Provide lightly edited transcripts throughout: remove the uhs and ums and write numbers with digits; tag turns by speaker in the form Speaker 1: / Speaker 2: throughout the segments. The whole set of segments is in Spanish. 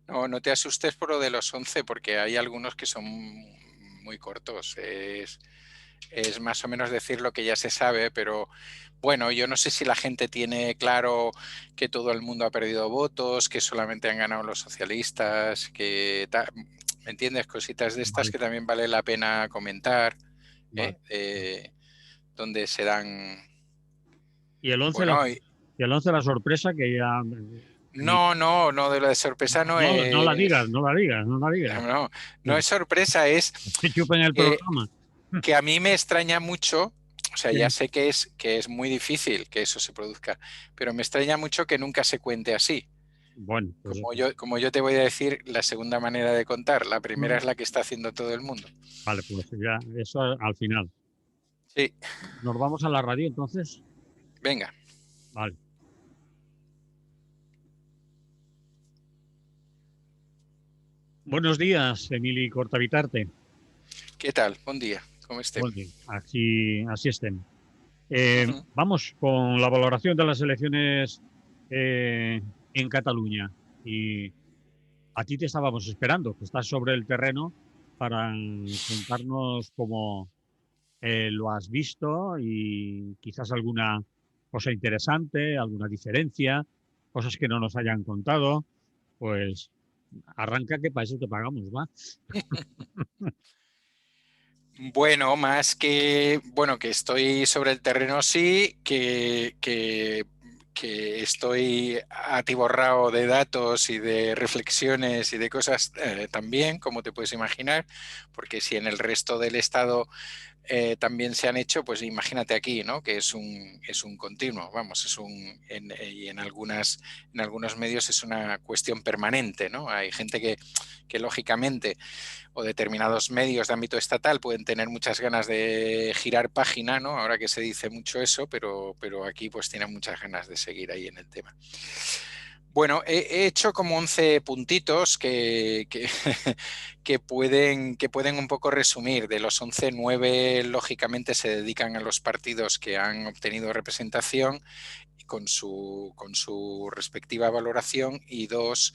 Speaker 1: No, no te asustes por lo de los 11, porque hay algunos que son muy cortos. Es más o menos decir lo que ya se sabe, pero bueno, yo no sé si la gente tiene claro que todo el mundo ha perdido votos, que solamente han ganado los socialistas, ¿me entiendes? Cositas de estas
Speaker 2: Vale.
Speaker 1: que también vale la pena comentar,
Speaker 2: Vale.
Speaker 1: ¿eh? Donde se dan...
Speaker 2: Y el 11
Speaker 1: Bueno,
Speaker 2: la sorpresa que ya...
Speaker 1: no, de lo de sorpresa no
Speaker 2: No la digas,
Speaker 1: es...
Speaker 2: no la digas, no la digas.
Speaker 1: No, no es sorpresa, es
Speaker 2: Te chupen el
Speaker 1: que
Speaker 2: programa.
Speaker 1: que a mí me extraña mucho, o sea, ya
Speaker 2: Sí.
Speaker 1: sé que es muy difícil que eso se produzca, pero me extraña mucho que nunca se cuente así.
Speaker 2: Bueno, pues
Speaker 1: Como yo te voy a decir la segunda manera de contar, la primera es la que está haciendo todo el mundo.
Speaker 2: vale, pues ya, eso al final.
Speaker 1: Sí,
Speaker 2: ¿Nos vamos a la radio entonces?
Speaker 1: venga,
Speaker 2: Vale. Buenos días, Emili Cortavitarte.
Speaker 1: ¿qué tal? Buen día, ¿cómo esté?
Speaker 2: Bueno, así estén.
Speaker 1: Ujú.
Speaker 2: Vamos con la valoración de las elecciones eh, en Cataluña. Y a ti te estábamos esperando, que estás sobre el terreno para contarnos cómo lo has visto y quizás alguna cosa interesante, alguna diferencia, cosas que no nos hayan contado. Pues arranca que para eso te pagamos, ¿va?
Speaker 1: Bueno, bueno, que estoy sobre el terreno, sí, que estoy atiborrado de datos y de reflexiones y de cosas también, como te puedes imaginar, porque si en el resto del estado también se han hecho, pues imagínate aquí, ¿no? Que es un continuo, vamos, y en algunos medios es una cuestión permanente, ¿no? Hay gente que lógicamente o determinados medios de ámbito estatal pueden tener muchas ganas de girar página, ¿no? Ahora que se dice mucho eso, pero aquí pues tienen muchas ganas de seguir ahí en el tema. Bueno, he hecho como 11 puntitos que pueden un poco resumir. De los 11, 9 lógicamente se dedican a los partidos que han obtenido representación con su respectiva valoración y dos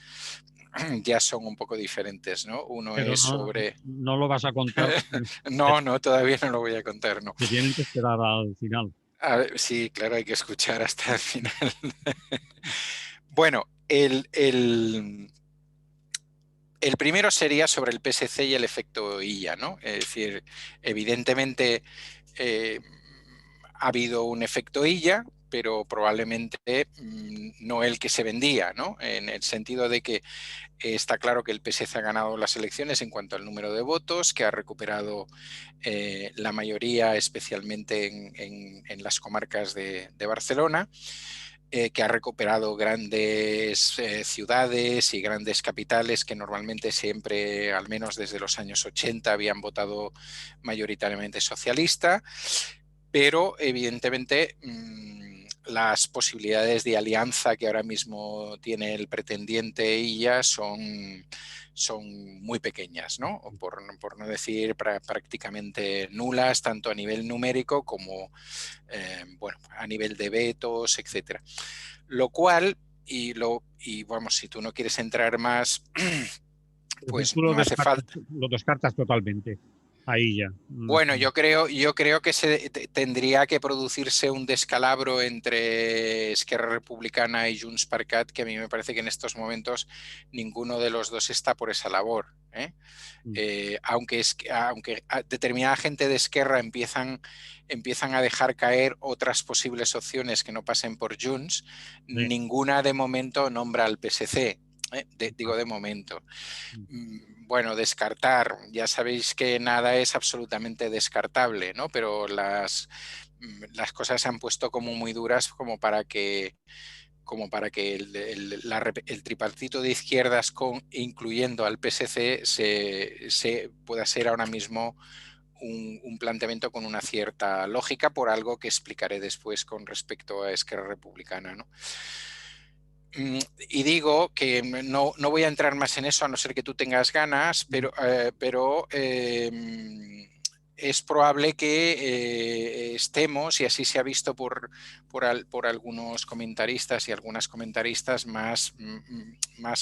Speaker 1: ya son un poco diferentes, ¿no? Uno
Speaker 2: Pero
Speaker 1: es
Speaker 2: no,
Speaker 1: sobre...
Speaker 2: no lo vas a contar porque
Speaker 1: No, no, todavía no lo voy a contar, no.
Speaker 2: se tienen que esperar al final.
Speaker 1: A ver, sí, claro, hay que escuchar hasta el final. Bueno, el primero sería sobre el PSC y el efecto Illa, ¿no? Es decir, evidentemente eh, ha habido un efecto Illa, pero probablemente no el que se vendía, ¿no? En el sentido de que está claro que el PSC ha ganado las elecciones en cuanto al número de votos, que ha recuperado la mayoría, especialmente en las comarcas de Barcelona, que ha recuperado grandes ciudades y grandes capitales que normalmente siempre, al menos desde los años 80, habían votado mayoritariamente socialista, pero evidentemente las posibilidades de alianza que ahora mismo tiene el pretendiente ella son muy pequeñas, ¿no? O por no decir prácticamente nulas, tanto a nivel numérico como bueno, a nivel de vetos, etcétera. Lo cual, y vamos, si tú no quieres entrar más,
Speaker 2: Es decir,
Speaker 1: pues
Speaker 2: tú
Speaker 1: no hace falta.
Speaker 2: lo descartas totalmente. Ahí ya.
Speaker 1: Bueno, yo creo que tendría que producirse un descalabro entre Esquerra Republicana y Junts per Cat, que a mí me parece que en estos momentos ninguno de los dos está por esa labor. Aunque determinada gente de Esquerra empiezan a dejar caer otras posibles opciones que no pasen por Junts,
Speaker 2: Sí.
Speaker 1: ninguna de momento nombra al PSC. Digo de momento. Bueno, descartar, ya sabéis que nada es absolutamente descartable, ¿no? Pero las cosas se han puesto como muy duras como para que el tripartito de izquierdas, incluyendo al PSC, se pueda ser ahora mismo un planteamiento con una cierta lógica por algo que explicaré después con respecto a Esquerra Republicana, ¿no? Y digo que no voy a entrar más en eso a no ser que tú tengas ganas, pero es probable que estemos, y así se ha visto por algunos comentaristas y algunas comentaristas más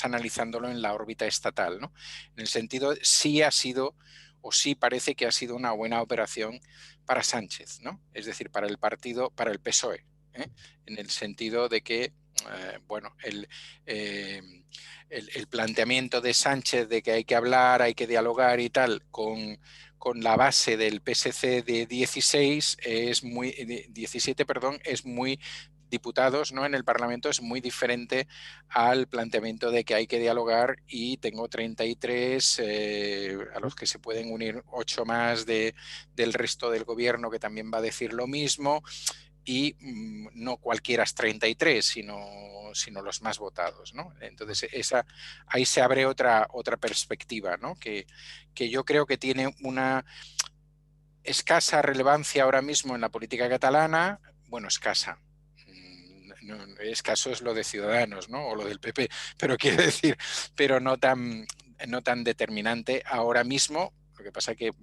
Speaker 1: analizándolo en la órbita estatal, ¿no? En el sentido, sí ha sido, o sí parece que ha sido una buena operación para Sánchez, ¿no? Es decir, para el partido, para el PSOE, ¿eh? En el sentido de que, bueno, el planteamiento de Sánchez de que hay que hablar, hay que dialogar y tal, con la base del PSC de 17, perdón, es muy diputados, ¿no? En el Parlamento es muy diferente al planteamiento de que hay que dialogar y tengo 33, a los que se pueden unir 8 más del resto del gobierno que también va a decir lo mismo, y no cualquiera es 33, sino los más votados, ¿no? Entonces ahí se abre otra perspectiva, ¿no? Que yo creo que tiene una escasa relevancia ahora mismo en la política catalana. Bueno, escasa. No, escaso es lo de Ciudadanos, ¿no? O lo del PP, pero quiero decir, pero no tan determinante ahora mismo. Lo que pasa es que,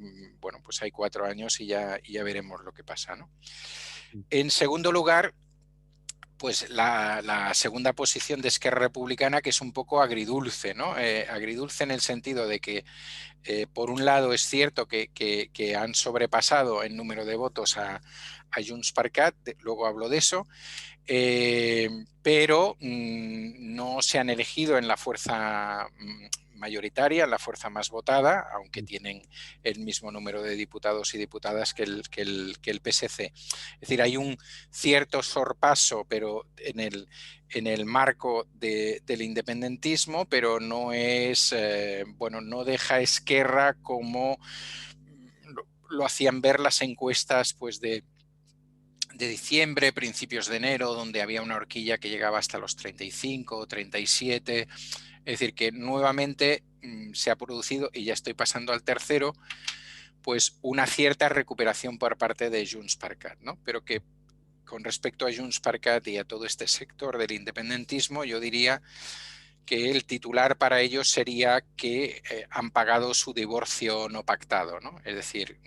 Speaker 1: bueno, pues hay 4 años y ya veremos lo que pasa, ¿no? En segundo lugar, pues la segunda posición de Esquerra Republicana, que es un poco agridulce, ¿no? Agridulce en el sentido de que, por un lado, es cierto que han sobrepasado en número de votos a Junts per Cat, luego hablo de eso, pero no se han elegido en la fuerza mayoritaria, en la fuerza más votada, aunque tienen el mismo número de diputados y diputadas que el PSC. Es decir, hay un cierto sorpaso, pero en el marco del independentismo, pero no es, bueno, no deja Esquerra como lo hacían ver las encuestas, pues de diciembre, principios de enero, donde había una horquilla que llegaba hasta los 35 o 37. Es decir, que nuevamente se ha producido, y ya estoy pasando al tercero, pues una cierta recuperación por parte de Junts per Cat, ¿no? Pero que con respecto a Junts per Cat y a todo este sector del independentismo, yo diría que el titular para ellos sería que han pagado su divorcio no pactado, ¿no? Es decir,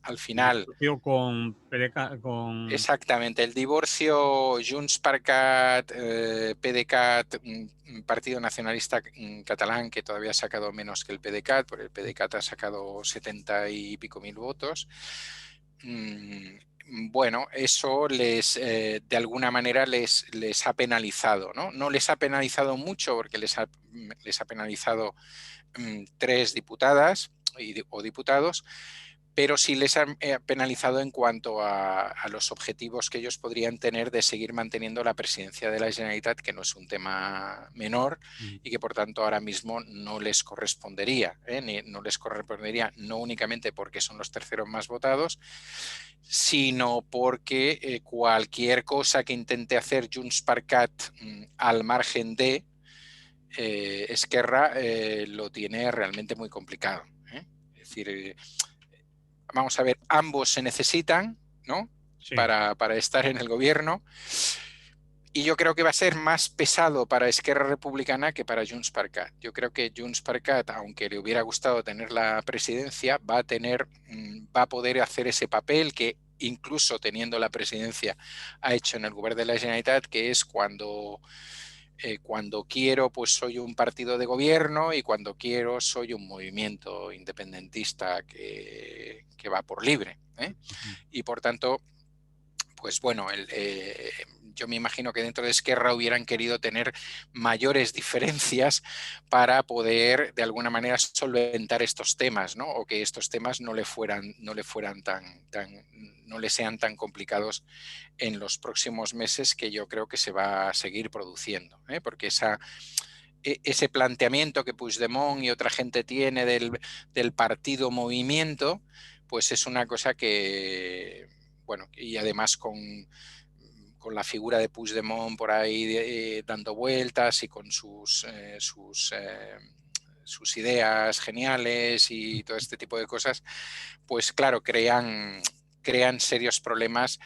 Speaker 1: al final...
Speaker 2: Con PDK,
Speaker 1: Exactamente, el divorcio Junts per Cat, PDeCAT, Partido Nacionalista Catalán, que todavía ha sacado menos que el PDeCAT, porque el PDeCAT ha sacado 70 y pico mil votos. Bueno, eso de alguna manera les ha penalizado, ¿no? No les ha penalizado mucho, porque les ha penalizado 3 diputadas o diputados, pero sí les han penalizado en cuanto a los objetivos que ellos podrían tener de seguir manteniendo la presidencia de la Generalitat, que no es un tema menor y que por tanto ahora mismo no les correspondería, no les correspondería no únicamente porque son los terceros más votados, sino porque cualquier cosa que intente hacer Junts per Cat al margen de Esquerra lo tiene realmente muy complicado. Es decir, vamos a ver, ambos se necesitan, ¿no?
Speaker 2: sí.
Speaker 1: Para estar en el gobierno. Y yo creo que va a ser más pesado para Esquerra Republicana que para Junts per Cat. Yo creo que Junts per Cat, aunque le hubiera gustado tener la presidencia, va a poder hacer ese papel que, incluso teniendo la presidencia, ha hecho en el gobierno de la Generalitat, que es cuando quiero, pues soy un partido de gobierno, y cuando quiero soy un movimiento independentista que va por libre. Y por tanto, pues bueno, yo me imagino que dentro de Esquerra hubieran querido tener mayores diferencias para poder de alguna manera solventar estos temas, ¿no? O que estos temas no le sean tan complicados en los próximos meses, que yo creo que se va a seguir produciendo, porque ese planteamiento que Puigdemont y otra gente tiene del partido movimiento, pues es una cosa que, bueno, y además con la figura de Puigdemont por ahí dando vueltas, y con sus ideas geniales y todo este tipo de cosas, pues claro, crean serios problemas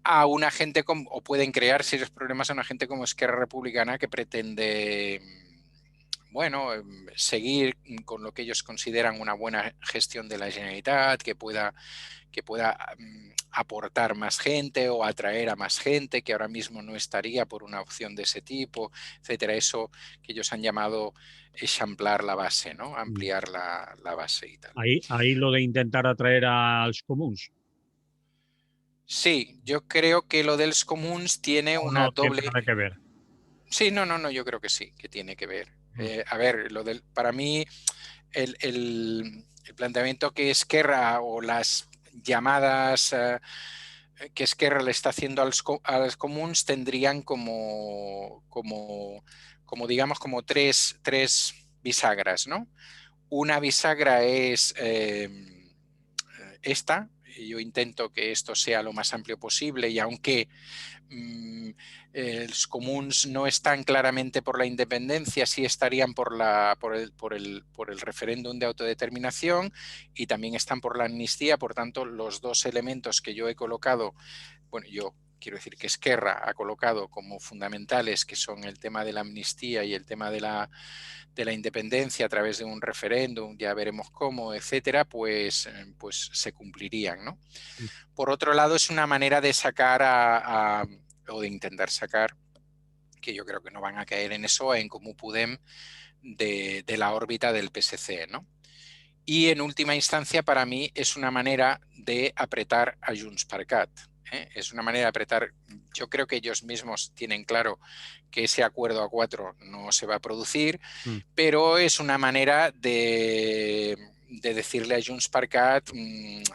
Speaker 1: a una gente o pueden crear serios problemas a una gente como Esquerra Republicana, que pretende bueno, seguir con lo que ellos consideran una buena gestión de la Generalitat, que pueda aportar más gente o atraer a más gente que ahora mismo no estaría por una opción de ese tipo, etcétera. Eso que ellos han llamado eixamplar la base, ¿no?
Speaker 2: Mm.
Speaker 1: Ampliar la base y tal.
Speaker 2: Ahí lo de intentar atraer als comuns.
Speaker 1: Sí, yo creo que lo dels comuns tiene
Speaker 2: O
Speaker 1: una
Speaker 2: no tiene
Speaker 1: doble...
Speaker 2: nada que ver.
Speaker 1: Sí, no, yo creo que sí, que tiene que ver.
Speaker 2: Mm,
Speaker 1: A ver, para mí el planteamiento que Esquerra o las llamadas que Esquerra le está haciendo a los comuns tendrían como digamos, como tres bisagras, ¿no? Una bisagra es esta. Yo intento que esto sea lo más amplio posible y aunque los comuns no están claramente por la independencia, sí estarían por el referéndum de autodeterminación y también están por la amnistía. Por tanto, los dos elementos que yo he colocado, bueno, yo quiero decir que Esquerra ha colocado como fundamentales, que son el tema de la amnistía y el tema de la independencia a través de un referéndum, ya veremos cómo, etcétera, pues se cumplirían, ¿no?
Speaker 2: mm,
Speaker 1: Por otro lado, es una manera de sacar o de intentar sacar, que yo creo que no van a caer en eso, en Comú Podem de la órbita del PSC, ¿no? Y en última instancia, para mí, es una manera de apretar a Junts per Cat. Es una manera de apretar. Yo creo que ellos mismos tienen claro que ese acuerdo a cuatro no se va a producir,
Speaker 2: mm,
Speaker 1: pero es una manera de decirle a Junts per Cat,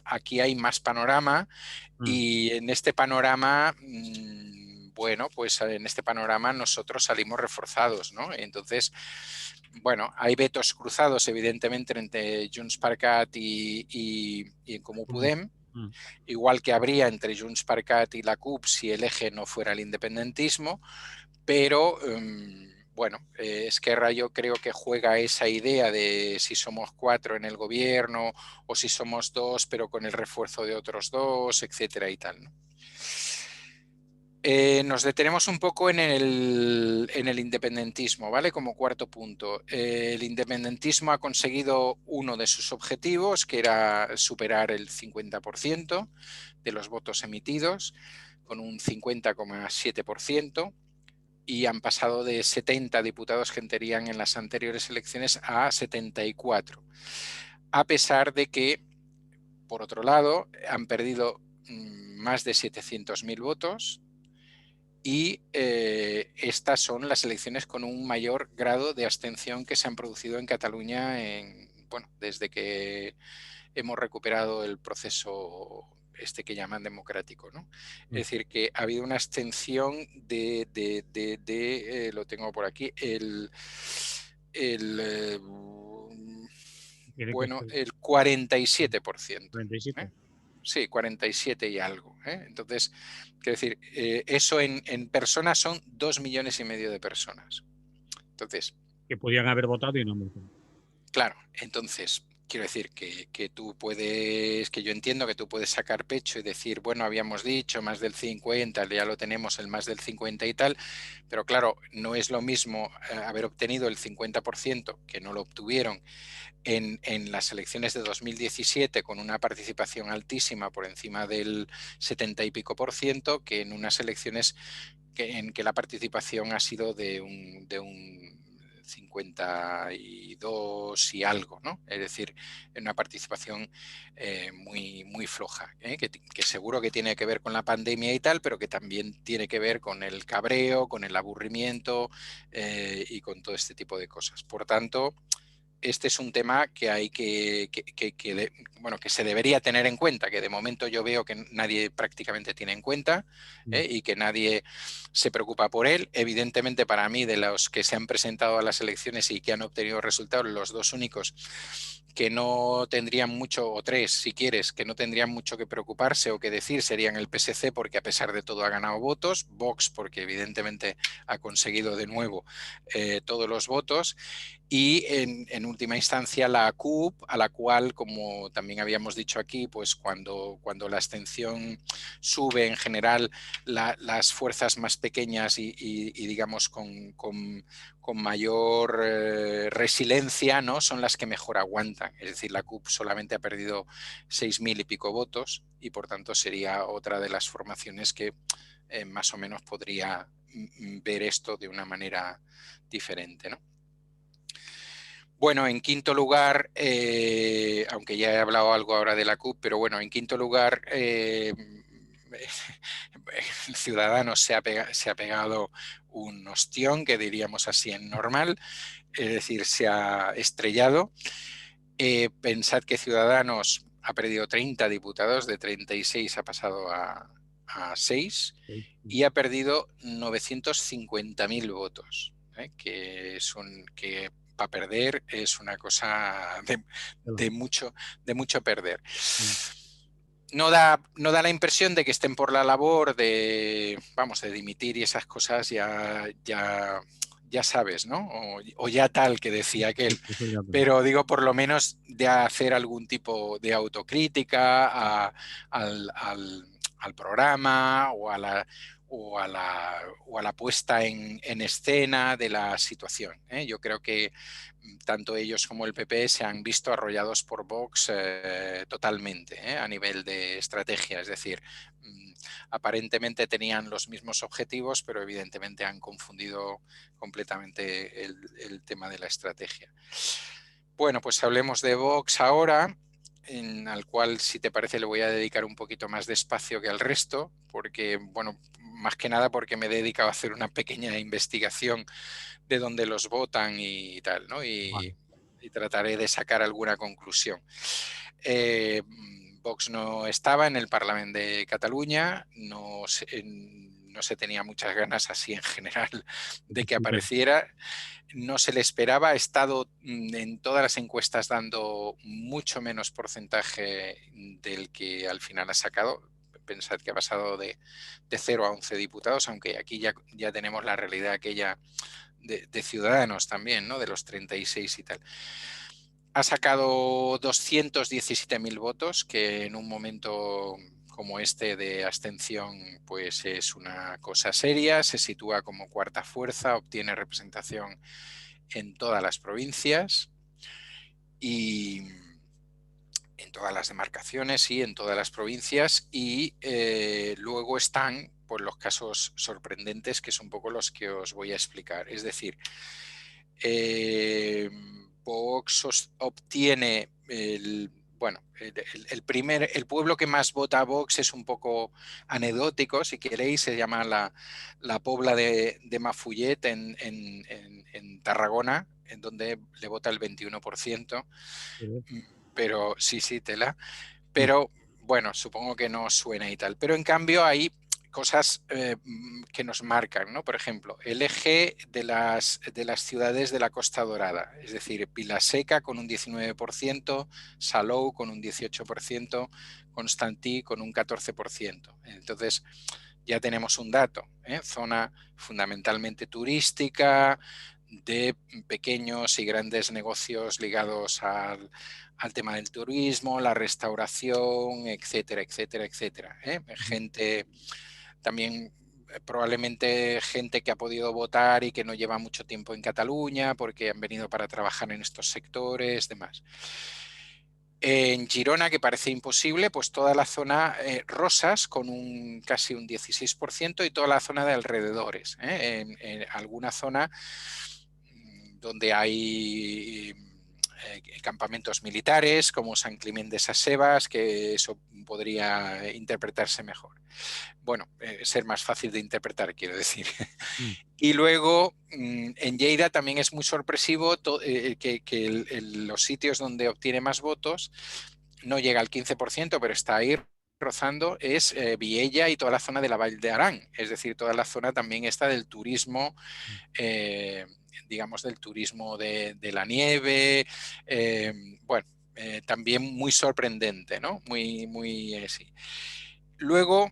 Speaker 1: aquí hay más panorama
Speaker 2: mm,
Speaker 1: y en este panorama, bueno, pues en este panorama nosotros salimos reforzados, ¿no? Entonces, bueno, hay vetos cruzados, evidentemente, entre Junts per Cat y En Comú
Speaker 2: mm,
Speaker 1: Podem,
Speaker 2: mm.
Speaker 1: igual que habría entre Junts per Cat y la CUP si el eje no fuera el independentismo, pero bueno, Esquerra yo creo que juega esa idea de si somos cuatro en el gobierno o si somos dos, pero con el refuerzo de otros dos, etcétera y tal, ¿no? Nos detenemos un poco en el independentismo, ¿vale? Como cuarto punto. El independentismo ha conseguido uno de sus objetivos, que era superar el 50% de los votos emitidos, con un 50,7%, y han pasado de 70 diputados que tenían en las anteriores elecciones a 74, a pesar de que, por otro lado, han perdido más de 700.000 votos y estas son las elecciones con un mayor grado de abstención que se han producido en Cataluña bueno, desde que hemos recuperado el proceso este que llaman democrático, ¿no?
Speaker 2: Mm.
Speaker 1: Es decir, que ha habido una abstención lo tengo por aquí, el
Speaker 2: Tiene que
Speaker 1: bueno,
Speaker 2: ser
Speaker 1: el 47%.
Speaker 2: 37.
Speaker 1: ¿Eh? Sí, 47 y algo. Entonces, quiero decir, eso en personas son 2,5 millones de personas. Entonces,
Speaker 2: Que podían haber votado y no han votado.
Speaker 1: claro, entonces quiero decir que tú puedes, que yo entiendo que tú puedes sacar pecho y decir, bueno, habíamos dicho más del 50, ya lo tenemos el más del 50 y tal, pero claro, no es lo mismo haber obtenido el 50% que no lo obtuvieron en las elecciones de 2017 con una participación altísima por encima del 70 y pico por ciento que en unas elecciones en que la participación ha sido de un 52 y algo, ¿no? Es decir, en una participación muy, muy floja, que seguro que tiene que ver con la pandemia y tal, pero que también tiene que ver con el cabreo, con el aburrimiento y con todo este tipo de cosas. Por tanto, este es un tema que hay bueno, que se debería tener en cuenta, que de momento yo veo que nadie prácticamente tiene en cuenta
Speaker 2: Mm.
Speaker 1: y que nadie se preocupa por él. Evidentemente, para mí, de los que se han presentado a las elecciones y que han obtenido resultados, los dos únicos que no tendrían mucho, o tres, si quieres, que no tendrían mucho que preocuparse o que decir serían el PSC, porque a pesar de todo ha ganado votos, Vox, porque evidentemente ha conseguido de nuevo todos los votos, y en última instancia la CUP, a la cual, como también habíamos dicho aquí, pues cuando la abstención sube en general, las fuerzas más pequeñas y digamos con mayor resiliencia, ¿no?, son las que mejor aguantan. Es decir, la CUP solamente ha perdido 6.000 y pico votos y por tanto sería otra de las formaciones que más o menos podría ver esto de una manera diferente, ¿no? Bueno, en quinto lugar, aunque ya he hablado algo ahora de la CUP, pero bueno, en quinto lugar, Ciudadanos se ha pegado un ostión, que diríamos así en normal, es decir, se ha estrellado. Pensad que Ciudadanos ha perdido 30 diputados, de 36 ha pasado a 6 y ha perdido 950.000 votos, que para perder es una cosa de mucho perder. No da la impresión de que estén por la labor de dimitir y esas cosas, ya sabes, ¿no? O ya tal, que decía aquel. Pero digo, por lo menos de hacer algún tipo de autocrítica al programa o a la puesta en escena de la situación, ¿eh? Yo creo que tanto ellos como el PP se han visto arrollados por Vox totalmente, a nivel de estrategia. Es decir, aparentemente tenían los mismos objetivos, pero evidentemente han confundido completamente el tema de la estrategia. Bueno, pues hablemos de Vox ahora, al cual, si te parece, le voy a dedicar un poquito más de espacio que al resto, porque, bueno, más que nada porque me he dedicado a hacer una pequeña investigación de dónde los votan y tal, ¿no? Y trataré de sacar alguna conclusión. Vox no estaba en el Parlamento de Cataluña, no se tenía muchas ganas así en general de que apareciera, no se le esperaba, ha estado en todas las encuestas dando mucho menos porcentaje del que al final ha sacado. Pensad que ha pasado de 0 a 11 diputados, aunque aquí ya tenemos la realidad aquella de Ciudadanos también, ¿no?, de los 36 y tal. Ha sacado 217.000 votos, que en un momento como este de abstención pues es una cosa seria. Se sitúa como cuarta fuerza, obtiene representación en todas las provincias y en todas las demarcaciones y en todas las provincias, y luego están pues los casos sorprendentes, que son un poco los que os voy a explicar. Es decir, Vox obtiene el pueblo que más vota a Vox es un poco anecdótico, si queréis, se llama la Pobla de Mafullet en Tarragona, en donde le vota el 21%, pero sí, tela, pero bueno, supongo que no suena y tal, pero en cambio hay cosas que nos marcan, ¿no? Por ejemplo, el eje de las ciudades de la Costa Dorada, es decir, Vilaseca con un 19%, Salou con un 18%, Constantí con un 14%. Entonces, ya tenemos un dato, zona fundamentalmente turística, de pequeños y grandes negocios ligados al tema del turismo, la restauración, etcétera, etcétera, etcétera. Gente también, probablemente gente que ha podido votar y que no lleva mucho tiempo en Cataluña porque han venido para trabajar en estos sectores, demás. En Girona, que parece imposible, pues toda la zona Rosas con casi un 16% y toda la zona de alrededores. En alguna zona donde hay campamentos militares como San Climent de Sasebas, que eso podría interpretarse mejor. Bueno, ser más fácil de interpretar, quiero decir. Y luego, en Lleida también es muy sorpresivo que los sitios donde obtiene más votos no llega al 15%, pero está ahí rozando, es Viella y toda la zona de la Vall de Arán. Es decir, toda la zona también está del turismo, digamos, del turismo de la nieve. Bueno, también muy sorprendente, ¿no? Muy sí. Luego,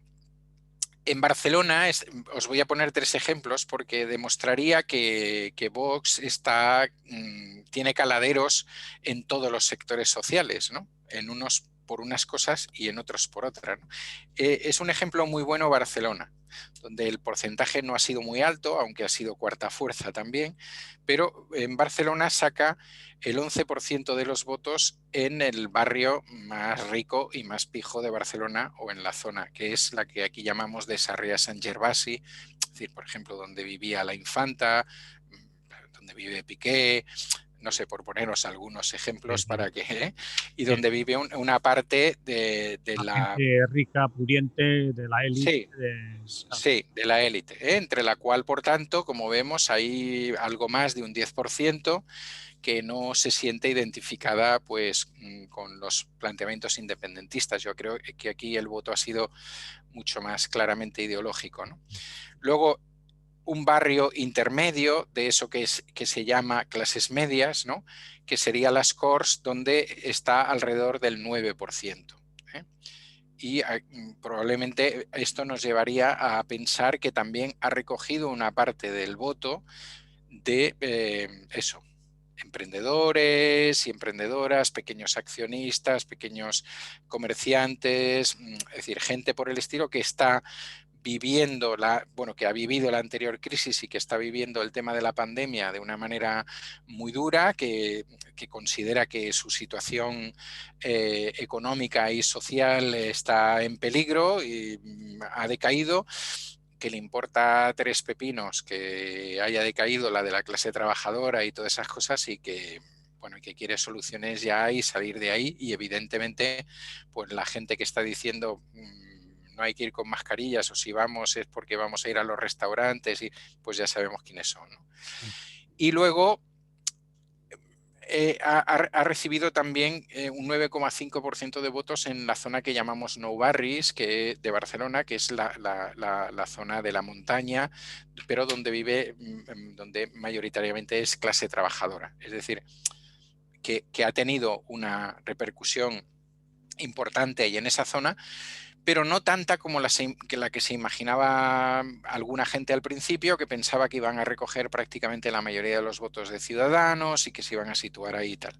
Speaker 1: En Barcelona, os voy a poner 3 ejemplos porque demostraría que Vox tiene caladeros en todos los sectores sociales, ¿no? En unos por unas cosas y en otros por otras, ¿no? Es un ejemplo muy bueno Barcelona, donde el porcentaje no ha sido muy alto, aunque ha sido cuarta fuerza también, pero en Barcelona saca el 11% de los votos en el barrio más rico y más pijo de Barcelona, o en la zona, que es la que aquí llamamos de Sarrià-Sant Gervasi, es decir, por ejemplo, donde vivía la Infanta, donde vive Piqué, no sé, por poneros algunos ejemplos para que, y
Speaker 2: Sí,
Speaker 1: donde vive una parte de
Speaker 2: la
Speaker 1: la...
Speaker 2: gente rica, pudiente, de la élite.
Speaker 1: Sí, sí, de la élite, entre la cual, por tanto, como vemos, hay algo más de un 10% que no se siente identificada pues, con los planteamientos independentistas. Yo creo que aquí el voto ha sido mucho más claramente ideológico, ¿no? Luego, un barrio intermedio de eso que se llama clases medias, ¿no? Que sería las Corts, donde está alrededor del 9%. Y probablemente esto nos llevaría a pensar que también ha recogido una parte del voto de eso, emprendedores y emprendedoras, pequeños accionistas, pequeños comerciantes, es decir, gente por el estilo que está viviendo bueno, que ha vivido la anterior crisis y que está viviendo el tema de la pandemia de una manera muy dura, que considera que su situación económica y social está en peligro y ha decaído, que le importa 3 pepinos que haya decaído la de la clase trabajadora y todas esas cosas, y que bueno, que quiere soluciones ya y salir de ahí. Y evidentemente pues la gente que está diciendo no hay que ir con mascarillas, o si vamos es porque vamos a ir a los restaurantes, y pues ya sabemos quiénes son, ¿no? Y luego ha recibido también un 9,5% de votos en la zona que llamamos Nou Barris, de Barcelona, que es la zona de la montaña, pero donde vive, donde mayoritariamente es clase trabajadora. Es decir, que ha tenido una repercusión importante ahí en esa zona, pero no tanta como la que se imaginaba alguna gente al principio, que pensaba que iban a recoger prácticamente la mayoría de los votos de Ciudadanos y que se iban a situar ahí y tal.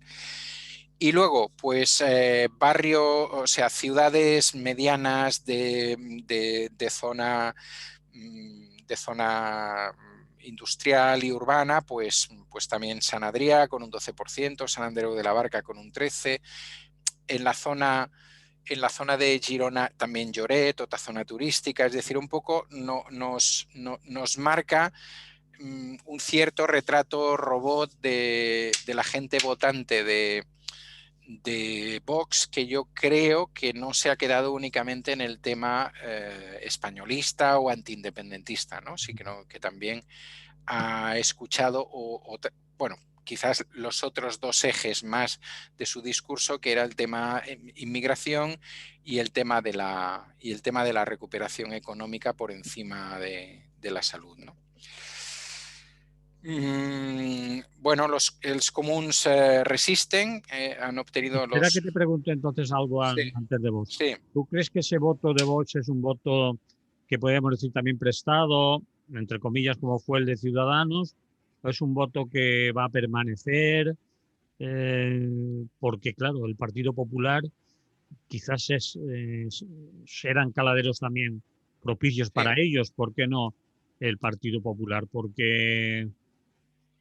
Speaker 1: Y luego, pues o sea, ciudades medianas de zona industrial y urbana, pues también Sant Adrià con un 12%, Sant Andreu de la Barca con un 13%, en la zona de Girona también Lloret, otra zona turística, es decir, un poco nos marca un cierto retrato robot de la gente votante de Vox, que yo creo que no se ha quedado únicamente en el tema españolista o antiindependentista, ¿no? Sí que también ha escuchado, bueno, quizás los otros 2 ejes más de su discurso, que era el tema inmigración y el tema de la recuperación económica por encima de la salud, ¿no? Bueno, los comuns resisten, han obtenido
Speaker 2: Espera que te pregunte entonces algo
Speaker 1: Sí,
Speaker 2: antes de Vox.
Speaker 1: sí.
Speaker 2: ¿Tú crees que ese voto de Vox es un voto que podríamos decir también prestado, entre comillas, como fue el de Ciudadanos? ¿O es un voto que va a permanecer? Porque, claro, el Partido Popular quizás serán caladeros también propicios
Speaker 1: Sí.
Speaker 2: para ellos. ¿Por qué no el Partido Popular? Porque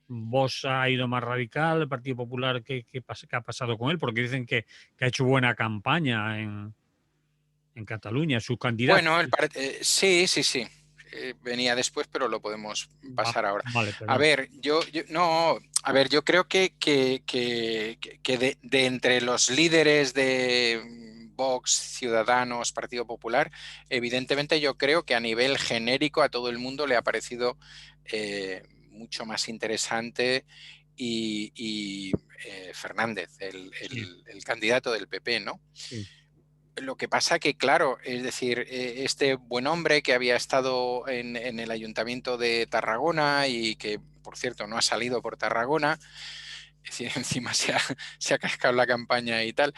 Speaker 2: Vox ha ido más radical, el Partido Popular, ¿qué ha pasado con él? Porque dicen que ha hecho buena campaña en Cataluña, su candidato.
Speaker 1: Bueno, sí, sí, sí. Venía después, pero lo podemos pasar ahora.
Speaker 2: Vale,
Speaker 1: A
Speaker 2: perdón.
Speaker 1: ver, no, a ver, yo creo que de entre los líderes de Vox, Ciudadanos, Partido Popular, evidentemente yo creo que a nivel genérico a todo el mundo le ha parecido mucho más interesante Fernández,
Speaker 2: Sí,
Speaker 1: el candidato del PP, ¿no?
Speaker 2: sí.
Speaker 1: Lo que pasa que, claro, es decir, este buen hombre que había estado en el ayuntamiento de Tarragona y que, por cierto, no ha salido por Tarragona, Es decir, encima se ha cascado la campaña y tal.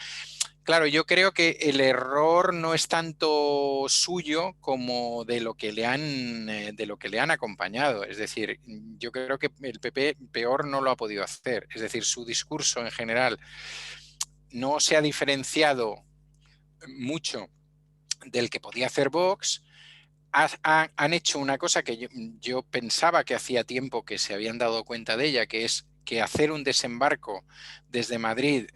Speaker 1: Claro, yo creo que el error no es tanto suyo como de lo que le han acompañado. Es decir, yo creo que el PP peor no lo ha podido hacer. Es decir, su discurso en general no se ha diferenciado mucho del que podía hacer Vox. Han hecho una cosa que yo pensaba que hacía tiempo que se habían dado cuenta de ella, que es que hacer un desembarco desde Madrid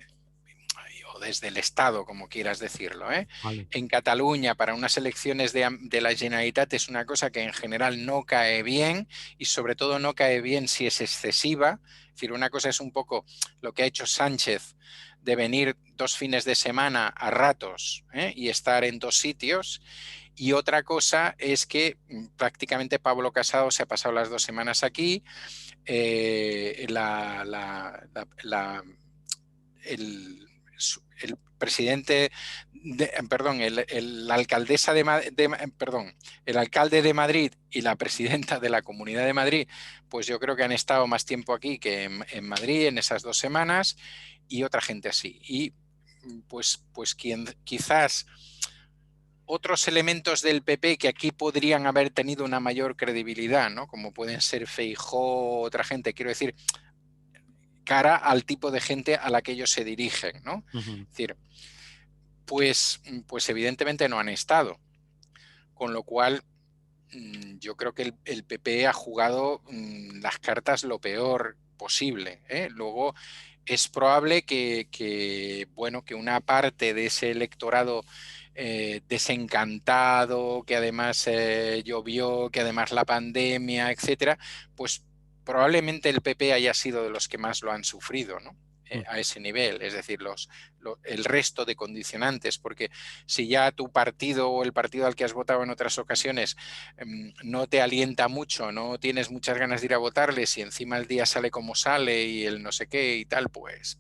Speaker 1: o desde el Estado, como quieras decirlo,
Speaker 2: Vale.
Speaker 1: en Cataluña para unas elecciones de la Generalitat es una cosa que en general no cae bien y sobre todo no cae bien si es excesiva. Es decir, una cosa es un poco lo que ha hecho Sánchez de venir 2 fines de semana a ratos y estar en 2 sitios. Y otra cosa es que prácticamente Pablo Casado se ha pasado las 2 semanas aquí. Eh, la, la, la, la, el, el presidente, perdón, la alcaldesa perdón, el alcalde de Madrid y la presidenta de la Comunidad de Madrid, pues yo creo que han estado más tiempo aquí que en Madrid en esas 2 semanas y otra gente así. Y pues quizás otros elementos del PP que aquí podrían haber tenido una mayor credibilidad, ¿no? Como pueden ser Feijóo, otra gente, quiero decir, cara al tipo de gente a la que ellos se dirigen, ¿no?
Speaker 2: Ujú.
Speaker 1: Es decir, pues evidentemente no han estado, con lo cual yo creo que el PP ha jugado las cartas lo peor posible, ¿eh? Luego es probable bueno, que una parte de ese electorado desencantado, que además llovió, que además la pandemia, etcétera, pues probablemente el PP haya sido de los que más lo han sufrido, ¿no?
Speaker 2: Mm.
Speaker 1: A ese nivel, es decir, el resto de condicionantes, porque si ya tu partido o el partido al que has votado en otras ocasiones no te alienta mucho, no tienes muchas ganas de ir a votarles y encima el día sale como sale y el no sé qué y tal, pues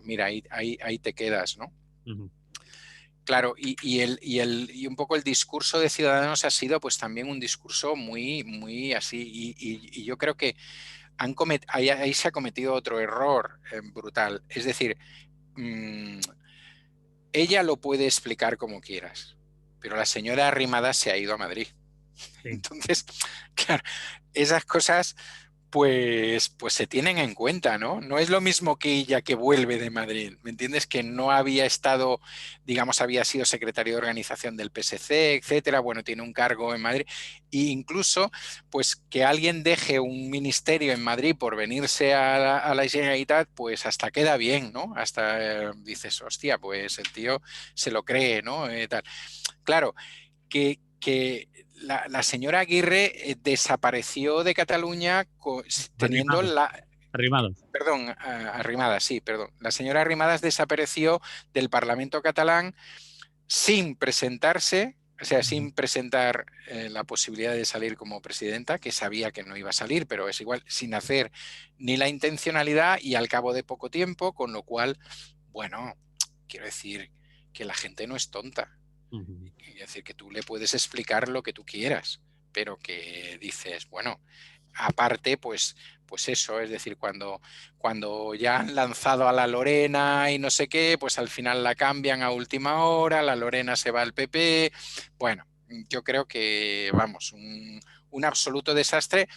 Speaker 1: mira, ahí te quedas, ¿no?
Speaker 2: Ujú.
Speaker 1: Claro, y un poco el discurso de Ciudadanos ha sido pues también un discurso muy, muy así, y yo creo que ahí se ha cometido otro error brutal, es decir, mmm, ella lo puede explicar como quieras, pero la señora Arrimadas se ha ido a Madrid.
Speaker 2: Sí.
Speaker 1: Entonces, claro, esas cosas pues se tienen en cuenta, ¿no? No es lo mismo que ella que vuelve de Madrid, ¿me entiendes? Que no había estado, digamos, había sido secretario de organización del PSC, etcétera, bueno, tiene un cargo en Madrid, e incluso, pues que alguien deje un ministerio en Madrid por venirse a la Generalitat, pues hasta queda bien, ¿no? Hasta dices, hostia, pues el tío se lo cree, ¿no? Tal. Claro, que la señora Aguirre desapareció de Cataluña teniendo
Speaker 2: Arrimados,
Speaker 1: la...
Speaker 2: arrimados.
Speaker 1: Perdón, Arrimadas, sí, perdón. La señora Arrimadas desapareció del Parlamento catalán sin presentarse, o sea,
Speaker 2: Ujú.
Speaker 1: sin presentar la posibilidad de salir como presidenta, que sabía que no iba a salir, pero es igual, sin hacer ni la intencionalidad y al cabo de poco tiempo, con lo cual, bueno, quiero decir que la gente no es tonta.
Speaker 2: Ujú.
Speaker 1: Es decir, que tú le puedes explicar lo que tú quieras, pero que dices, bueno, aparte, pues eso, es decir, cuando ya han lanzado a la Lorena y no sé qué, pues al final la cambian a última hora, la Lorena se va al PP. Bueno, yo creo que, vamos, un absoluto desastre.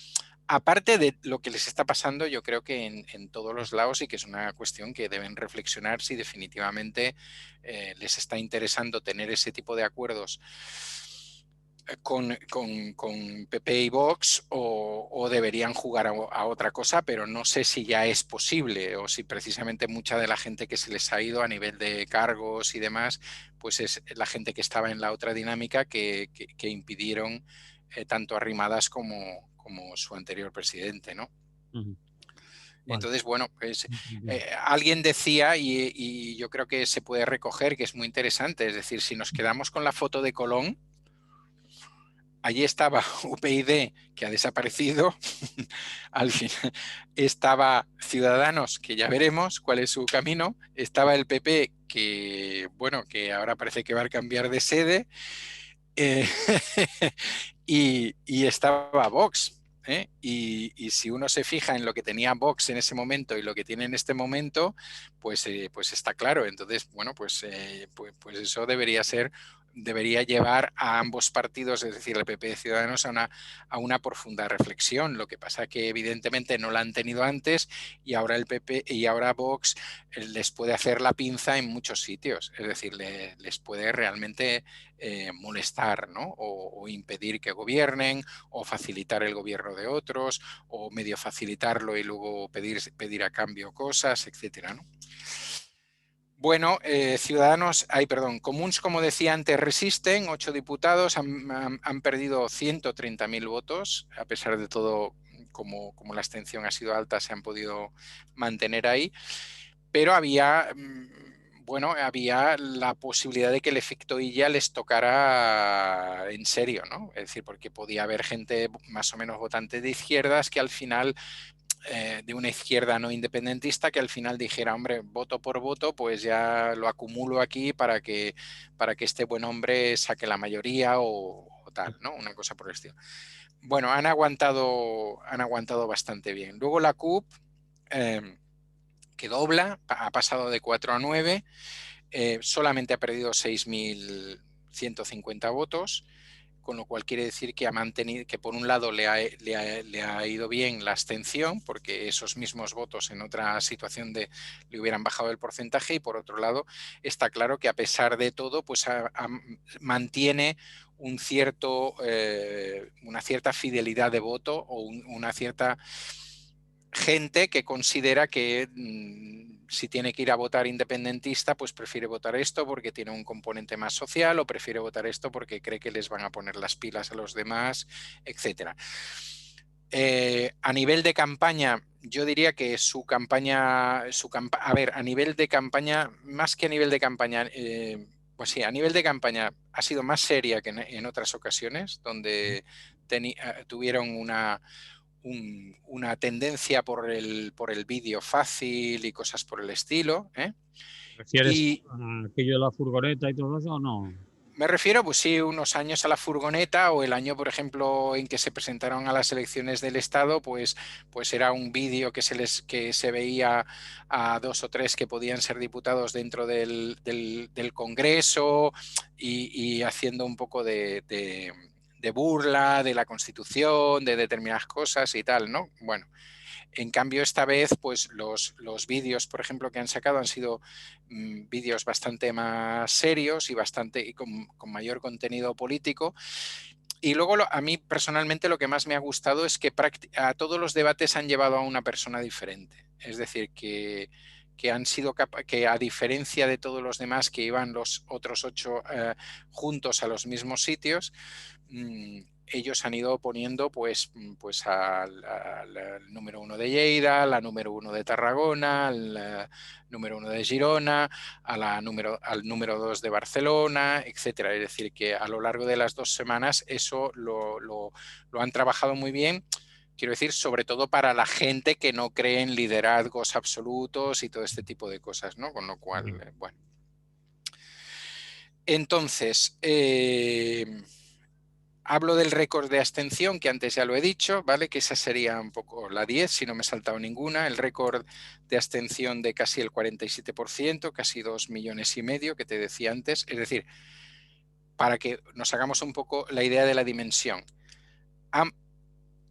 Speaker 1: Aparte de lo que les está pasando, yo creo que en todos los lados y que es una cuestión que deben reflexionar si definitivamente les está interesando tener ese tipo de acuerdos con PP y Vox o deberían jugar a otra cosa, pero no sé si ya es posible o si precisamente mucha de la gente que se les ha ido a nivel de cargos y demás, pues es la gente que estaba en la otra dinámica que impidieron tanto Arrimadas como su anterior presidente, ¿no?
Speaker 2: Ujú. Vale.
Speaker 1: Entonces, bueno, pues
Speaker 2: Bien.
Speaker 1: alguien decía, y yo creo que se puede recoger, que es muy interesante, es decir, si nos quedamos con la foto de Colón, allí estaba UPyD, que ha desaparecido, al final estaba Ciudadanos, que ya veremos cuál es su camino, estaba el PP, que bueno, que ahora parece que va a cambiar de sede, eh, y estaba Vox. Y si uno se fija en lo que tenía Vox en ese momento y lo que tiene en este momento, pues está claro. Entonces, bueno, pues eso debería llevar a ambos partidos, es decir, el PP de Ciudadanos, a una profunda reflexión. Lo que pasa que evidentemente no la han tenido antes y ahora el PP y ahora Vox les puede hacer la pinza en muchos sitios. Es decir, les puede realmente molestar, ¿no? O impedir que gobiernen, o facilitar el gobierno de otros, o medio facilitarlo y luego pedir a cambio cosas, etcétera, ¿no? Bueno, Comuns, como decía antes, resisten, 8 diputados, han perdido 130.000 votos, a pesar de todo, como la abstención ha sido alta, se han podido mantener ahí, pero había la posibilidad de que el efecto Illa les tocara en serio, ¿no? Es decir, porque podía haber gente más o menos votante de izquierdas que al final, de una izquierda no independentista, que al final dijera, hombre, voto por voto, pues ya lo acumulo aquí para que este buen hombre saque la mayoría o tal, ¿no? Una cosa por el estilo. Bueno, han aguantado bastante bien. Luego la CUP, que dobla, ha pasado de 4 a 9, solamente ha perdido 6.150 votos, con lo cual quiere decir que ha mantenido, que por un lado le ha ido bien la abstención, porque esos mismos votos en otra situación le hubieran bajado el porcentaje, y por otro lado está claro que a pesar de todo, pues mantiene una cierta fidelidad de voto, o una cierta gente que considera que si tiene que ir a votar independentista, pues prefiere votar esto porque tiene un componente más social, o prefiere votar esto porque cree que les van a poner las pilas a los demás, etc. A nivel de campaña, yo diría que a ver, a nivel de campaña, más que a nivel de campaña, pues sí, a nivel de campaña ha sido más seria que en otras ocasiones, donde tuvieron una tendencia por el vídeo fácil y cosas por el estilo.
Speaker 2: ¿Te refieres
Speaker 1: Y
Speaker 2: a aquello de la furgoneta y todo eso o no?
Speaker 1: me refiero, pues sí, unos años a la furgoneta, o el año, por ejemplo, en que se presentaron a las elecciones del Estado, pues era un vídeo que se veía a dos o tres que podían ser diputados dentro del Congreso, y haciendo un poco de burla de la Constitución, de determinadas cosas y tal, ¿no? Bueno, en cambio, esta vez, pues los vídeos, por ejemplo, que han sacado han sido vídeos bastante más serios y con mayor contenido político. Y luego, a mí personalmente, lo que más me ha gustado es que a todos los debates han llevado a una persona diferente. Es decir, que a diferencia de todos los demás que iban los otros 8 juntos a los mismos sitios, ellos han ido poniendo pues al número 1 de Lleida, la número 1 de Tarragona, al número 1 de Girona, al número 2 de Barcelona, etcétera. Es decir, que a lo largo de las 2 semanas eso lo han trabajado muy bien. Quiero decir, sobre todo para la gente que no cree en liderazgos absolutos y todo este tipo de cosas, ¿no? Con lo cual, bueno. Entonces, hablo del récord de abstención, que antes ya lo he dicho, ¿vale? Que esa sería un poco la 10, si no me he saltado ninguna. El récord de abstención de casi el 47%, casi 2,5 millones, que te decía antes. Es decir, para que nos hagamos un poco la idea de la dimensión.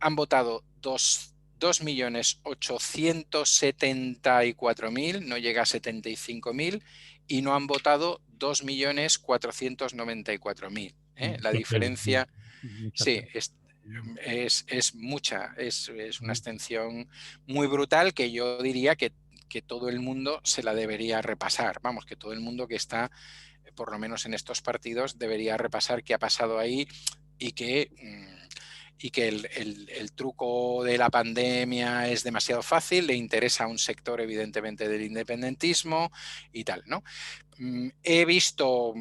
Speaker 1: Han votado 2.874.000, no llega a 75.000, y no han votado 2.494.000. La diferencia, sí, es mucha, es una abstención muy brutal, que yo diría que todo el mundo se la debería repasar. Vamos, que todo el mundo que está, por lo menos en estos partidos, debería repasar qué ha pasado ahí, y que el truco de la pandemia es demasiado fácil, le interesa a un sector evidentemente del independentismo y tal, ¿no? He visto,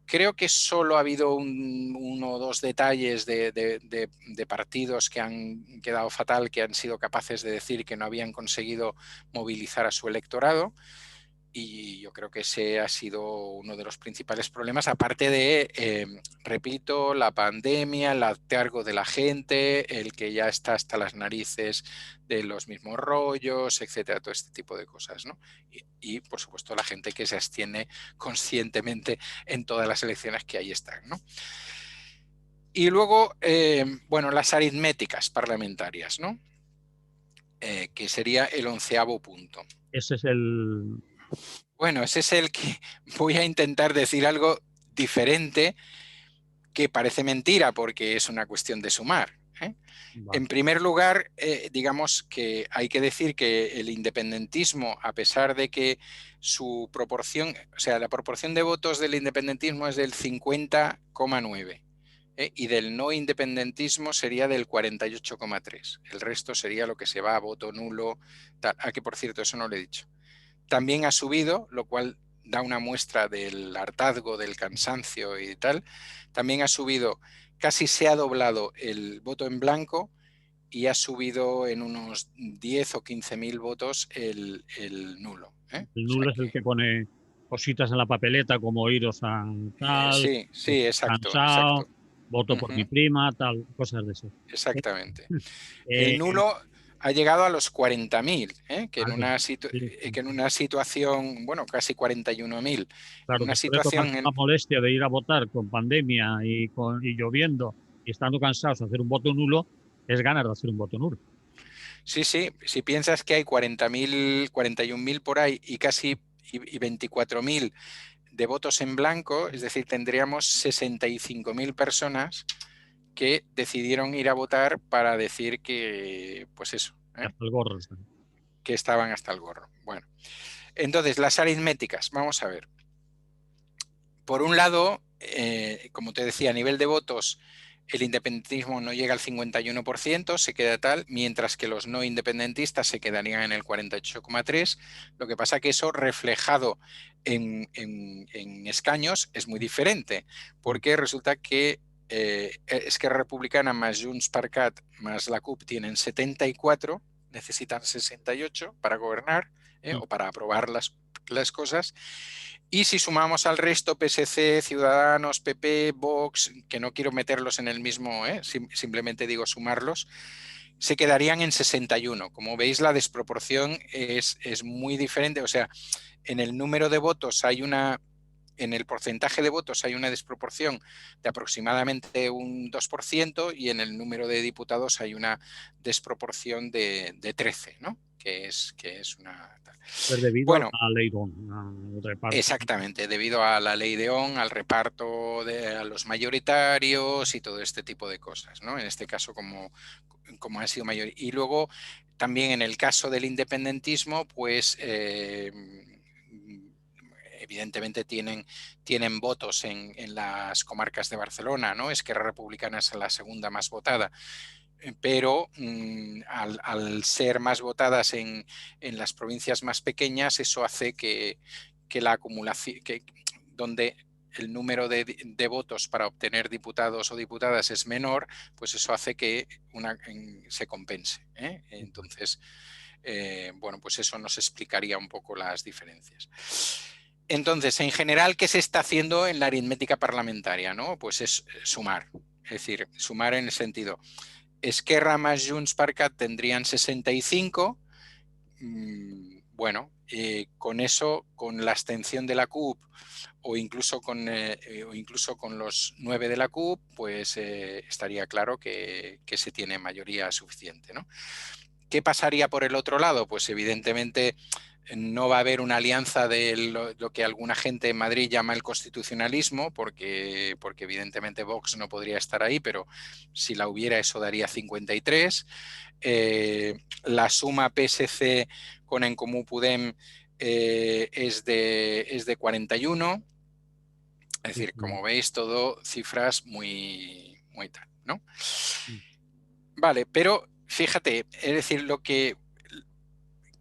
Speaker 1: creo que solo ha habido uno o dos detalles de partidos que han quedado fatal, que han sido capaces de decir que no habían conseguido movilizar a su electorado. Y yo creo que ese ha sido uno de los principales problemas, aparte de, repito, la pandemia, el hartazgo de la gente, el que ya está hasta las narices de los mismos rollos, etcétera, todo este tipo de cosas, ¿no? Y, por supuesto, la gente que se abstiene conscientemente en todas las elecciones que ahí están, ¿no? Y luego, bueno, las aritméticas parlamentarias, ¿no? Que sería el 11º punto.
Speaker 2: Ese es el...
Speaker 1: Bueno, ese es el que voy a intentar decir algo diferente, que parece mentira porque es una cuestión de sumar, ¿eh?
Speaker 2: Vale.
Speaker 1: En primer lugar, digamos que hay que decir que el independentismo, a pesar de que su proporción, o sea, la proporción de votos del independentismo es del 50,9, y del no independentismo sería del 48,3. El resto sería lo que se va a voto nulo, tal. Ah, que por cierto, eso no lo he dicho. También ha subido, lo cual da una muestra del hartazgo, del cansancio y tal. También ha subido, casi se ha doblado el voto en blanco y ha subido en unos 10 o 15.000 votos el nulo, ¿eh?
Speaker 2: El
Speaker 1: O sea
Speaker 2: nulo es el
Speaker 1: que
Speaker 2: que pone cositas en la papeleta como iros a tal,
Speaker 1: sí, sí,
Speaker 2: estoy
Speaker 1: exacto,
Speaker 2: cansado,
Speaker 1: exacto.
Speaker 2: voto por mi
Speaker 1: Ujú,
Speaker 2: prima, tal, cosas de eso. Eh,
Speaker 1: exactamente. El
Speaker 2: eh,
Speaker 1: nulo ha llegado a los 40.000, ¿eh? Que, en
Speaker 2: vale,
Speaker 1: una
Speaker 2: sí, sí.
Speaker 1: que en una situación, bueno, casi 41.000, en
Speaker 2: Claro,
Speaker 1: una
Speaker 2: después de tomarse
Speaker 1: situación
Speaker 2: la molestia de ir a votar con pandemia y lloviendo y estando cansados, hacer un voto nulo, es ganas de hacer un voto nulo.
Speaker 1: Sí, sí, si piensas que hay 40.000, 41.000 por ahí y casi 24.000 de votos en blanco, es decir, tendríamos 65.000 personas que decidieron ir a votar para decir que, pues eso,
Speaker 2: Hasta el gorro están.
Speaker 1: que estaban hasta el gorro. Bueno, entonces las aritméticas, vamos a ver. Por un lado, como te decía, a nivel de votos, el independentismo no llega al 51%, se queda tal, mientras que los no independentistas se quedarían en el 48,3%. Lo que pasa que eso reflejado en escaños es muy diferente, porque resulta que Esquerra Republicana más Junts per Cat más la CUP tienen 74, necesitan 68 para gobernar, o para aprobar las cosas. Y si sumamos al resto, PSC, Ciudadanos, PP, Vox, que no quiero meterlos en el mismo, simplemente digo sumarlos, se quedarían en 61. Como veis, la desproporción es muy diferente. O sea, en el número de votos hay una, en el porcentaje de votos hay una desproporción de aproximadamente un 2% y en el número de diputados hay una desproporción de 13, ¿no? Que es una...
Speaker 2: Es debido a
Speaker 1: Bueno,
Speaker 2: la ley DON, al reparto.
Speaker 1: exactamente, debido a la ley de Ohm, al reparto a los mayoritarios y todo este tipo de cosas, ¿no? En este caso, como ha sido mayor. Y luego, también en el caso del independentismo, pues evidentemente tienen votos en las comarcas de Barcelona, ¿no? Esquerra Republicana es la segunda más votada, pero al ser más votadas en las provincias más pequeñas, eso hace que la acumulación, donde el número de votos para obtener diputados o diputadas es menor, pues eso hace que se compense, ¿eh? Entonces, bueno, pues eso nos explicaría un poco las diferencias. Entonces, en general, ¿qué se está haciendo en la aritmética parlamentaria, ¿no? Pues es sumar, es decir, sumar en el sentido, Esquerra más Junts per Cat tendrían 65. Bueno, con eso, con la abstención de la CUP o incluso con los 9 de la CUP, pues estaría claro que se tiene mayoría suficiente, ¿no? ¿Qué pasaría por el otro lado? Pues evidentemente no va a haber una alianza de lo que alguna gente en Madrid llama el constitucionalismo, porque evidentemente Vox no podría estar ahí, pero si la hubiera eso daría 53. La suma PSC con En Comú Podem es de 41. Es decir, como veis, todo cifras muy, muy tal, ¿no? Vale, pero fíjate, es decir, lo que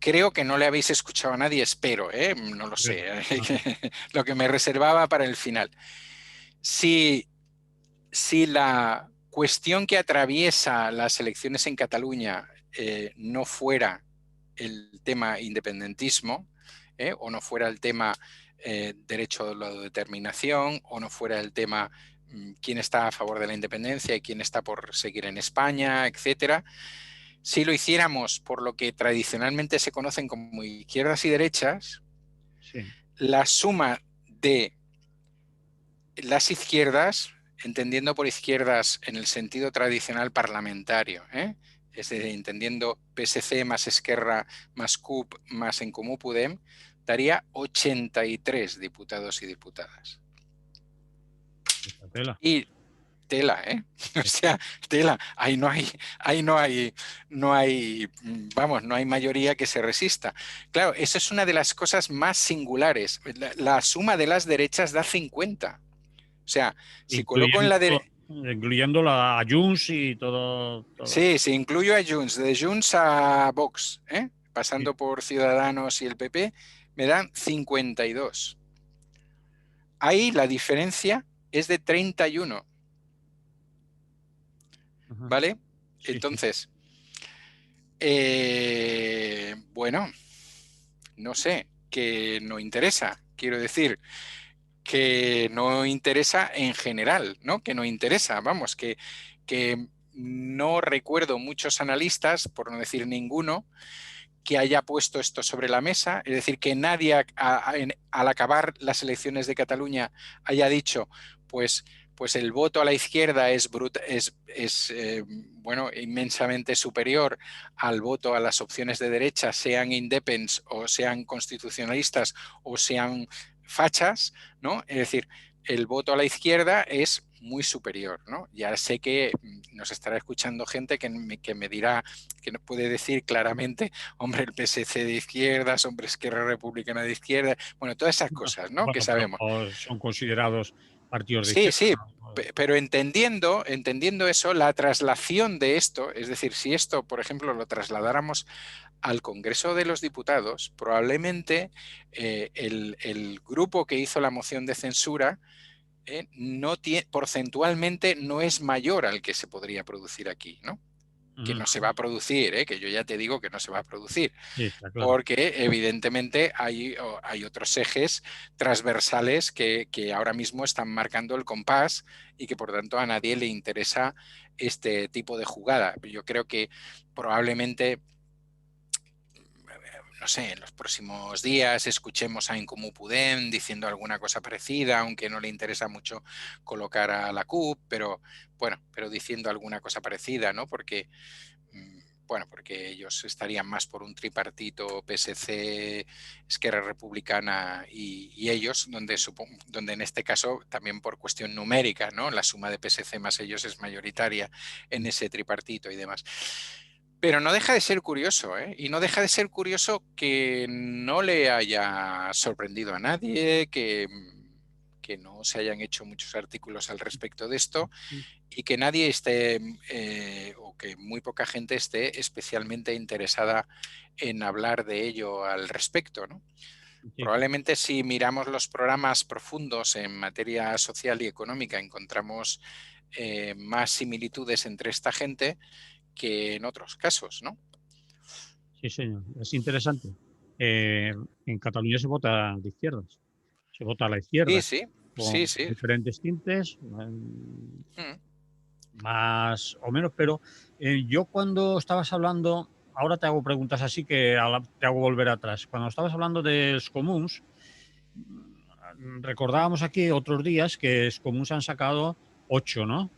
Speaker 1: creo que no le habéis escuchado a nadie, espero, no lo sé, lo que me reservaba para el final. Si, si la cuestión que atraviesa las elecciones en Cataluña no fuera el tema independentismo, o no fuera el tema derecho a la autodeterminación, o no fuera el tema quién está a favor de la independencia y quién está por seguir en España, etcétera. Si lo hiciéramos por lo que tradicionalmente se conocen como izquierdas y derechas,
Speaker 2: Sí.
Speaker 1: la suma de las izquierdas, entendiendo por izquierdas en el sentido tradicional parlamentario, es decir, entendiendo PSC más Esquerra más CUP más En Comú Podem, daría 83 diputados y diputadas.
Speaker 2: Tela.
Speaker 1: Y tela, o sea, tela, ahí no hay, vamos, no hay mayoría que se resista. Claro, eso es una de las cosas más singulares. La suma de las derechas da 50. O sea, si coloco en la
Speaker 2: incluyendo la Junts y todo.
Speaker 1: Sí, si incluyo a Junts, de Junts a Vox, pasando
Speaker 2: Sí.
Speaker 1: por Ciudadanos y el PP, me dan 52. Ahí la diferencia es de 31,
Speaker 2: Ajá.
Speaker 1: ¿vale?
Speaker 2: Sí, sí.
Speaker 1: Entonces, bueno, no sé, que no interesa, quiero decir, que no interesa en general, ¿no? Que no interesa, vamos, que no recuerdo muchos analistas, por no decir ninguno, que haya puesto esto sobre la mesa, es decir, que nadie al acabar las elecciones de Cataluña haya dicho, pues el voto a la izquierda es bueno, inmensamente superior al voto a las opciones de derecha, sean independents o sean constitucionalistas o sean fachas, ¿no? Es decir, el voto a la izquierda es muy superior, ¿no? Ya sé que nos estará escuchando gente que me dirá, que nos puede decir claramente, hombre, el PSC de izquierdas, hombre, Esquerra Republicana de izquierda, bueno, todas esas cosas, ¿no? Que
Speaker 2: Bueno, pero
Speaker 1: sabemos.
Speaker 2: son considerados partidos de
Speaker 1: Sí,
Speaker 2: izquierda,
Speaker 1: sí,
Speaker 2: ¿no?
Speaker 1: pero entendiendo eso, la traslación de esto, es decir, si esto, por ejemplo, lo trasladáramos al Congreso de los Diputados, probablemente el grupo que hizo la moción de censura no tiene, porcentualmente no es mayor al que se podría producir aquí, ¿no? Que no se va a producir, que yo ya te digo que no se va a producir,
Speaker 2: Sí, está claro.
Speaker 1: porque evidentemente hay otros ejes transversales que ahora mismo están marcando el compás y que por tanto a nadie le interesa este tipo de jugada. Yo creo que probablemente, no sé, en los próximos días escuchemos a En Comú Podem diciendo alguna cosa parecida, aunque no le interesa mucho colocar a la CUP, pero bueno, pero diciendo alguna cosa parecida, ¿no? Porque bueno, porque ellos estarían más por un tripartito PSC, Esquerra Republicana y ellos, donde en este caso también por cuestión numérica, ¿no? La suma de PSC más ellos es mayoritaria en ese tripartito y demás. Pero no deja de ser curioso, y no deja de ser curioso que no le haya sorprendido a nadie, que no se hayan hecho muchos artículos al respecto de esto y que nadie esté, o que muy poca gente esté especialmente interesada en hablar de ello al respecto, ¿no?
Speaker 2: Sí.
Speaker 1: Probablemente si miramos los programas profundos en materia social y económica encontramos más similitudes entre esta gente que en otros casos, ¿no?
Speaker 2: Sí, señor. Es interesante. En Cataluña se vota de izquierdas. Se vota a la
Speaker 1: Sí,
Speaker 2: izquierda,
Speaker 1: sí, sí,
Speaker 2: con
Speaker 1: sí.
Speaker 2: diferentes tintes,
Speaker 1: Mm,
Speaker 2: más o menos, pero yo cuando estabas hablando, ahora te hago preguntas así que te hago volver atrás. Cuando estabas hablando de los comuns, recordábamos aquí otros días que los comuns han sacado 8, ¿no?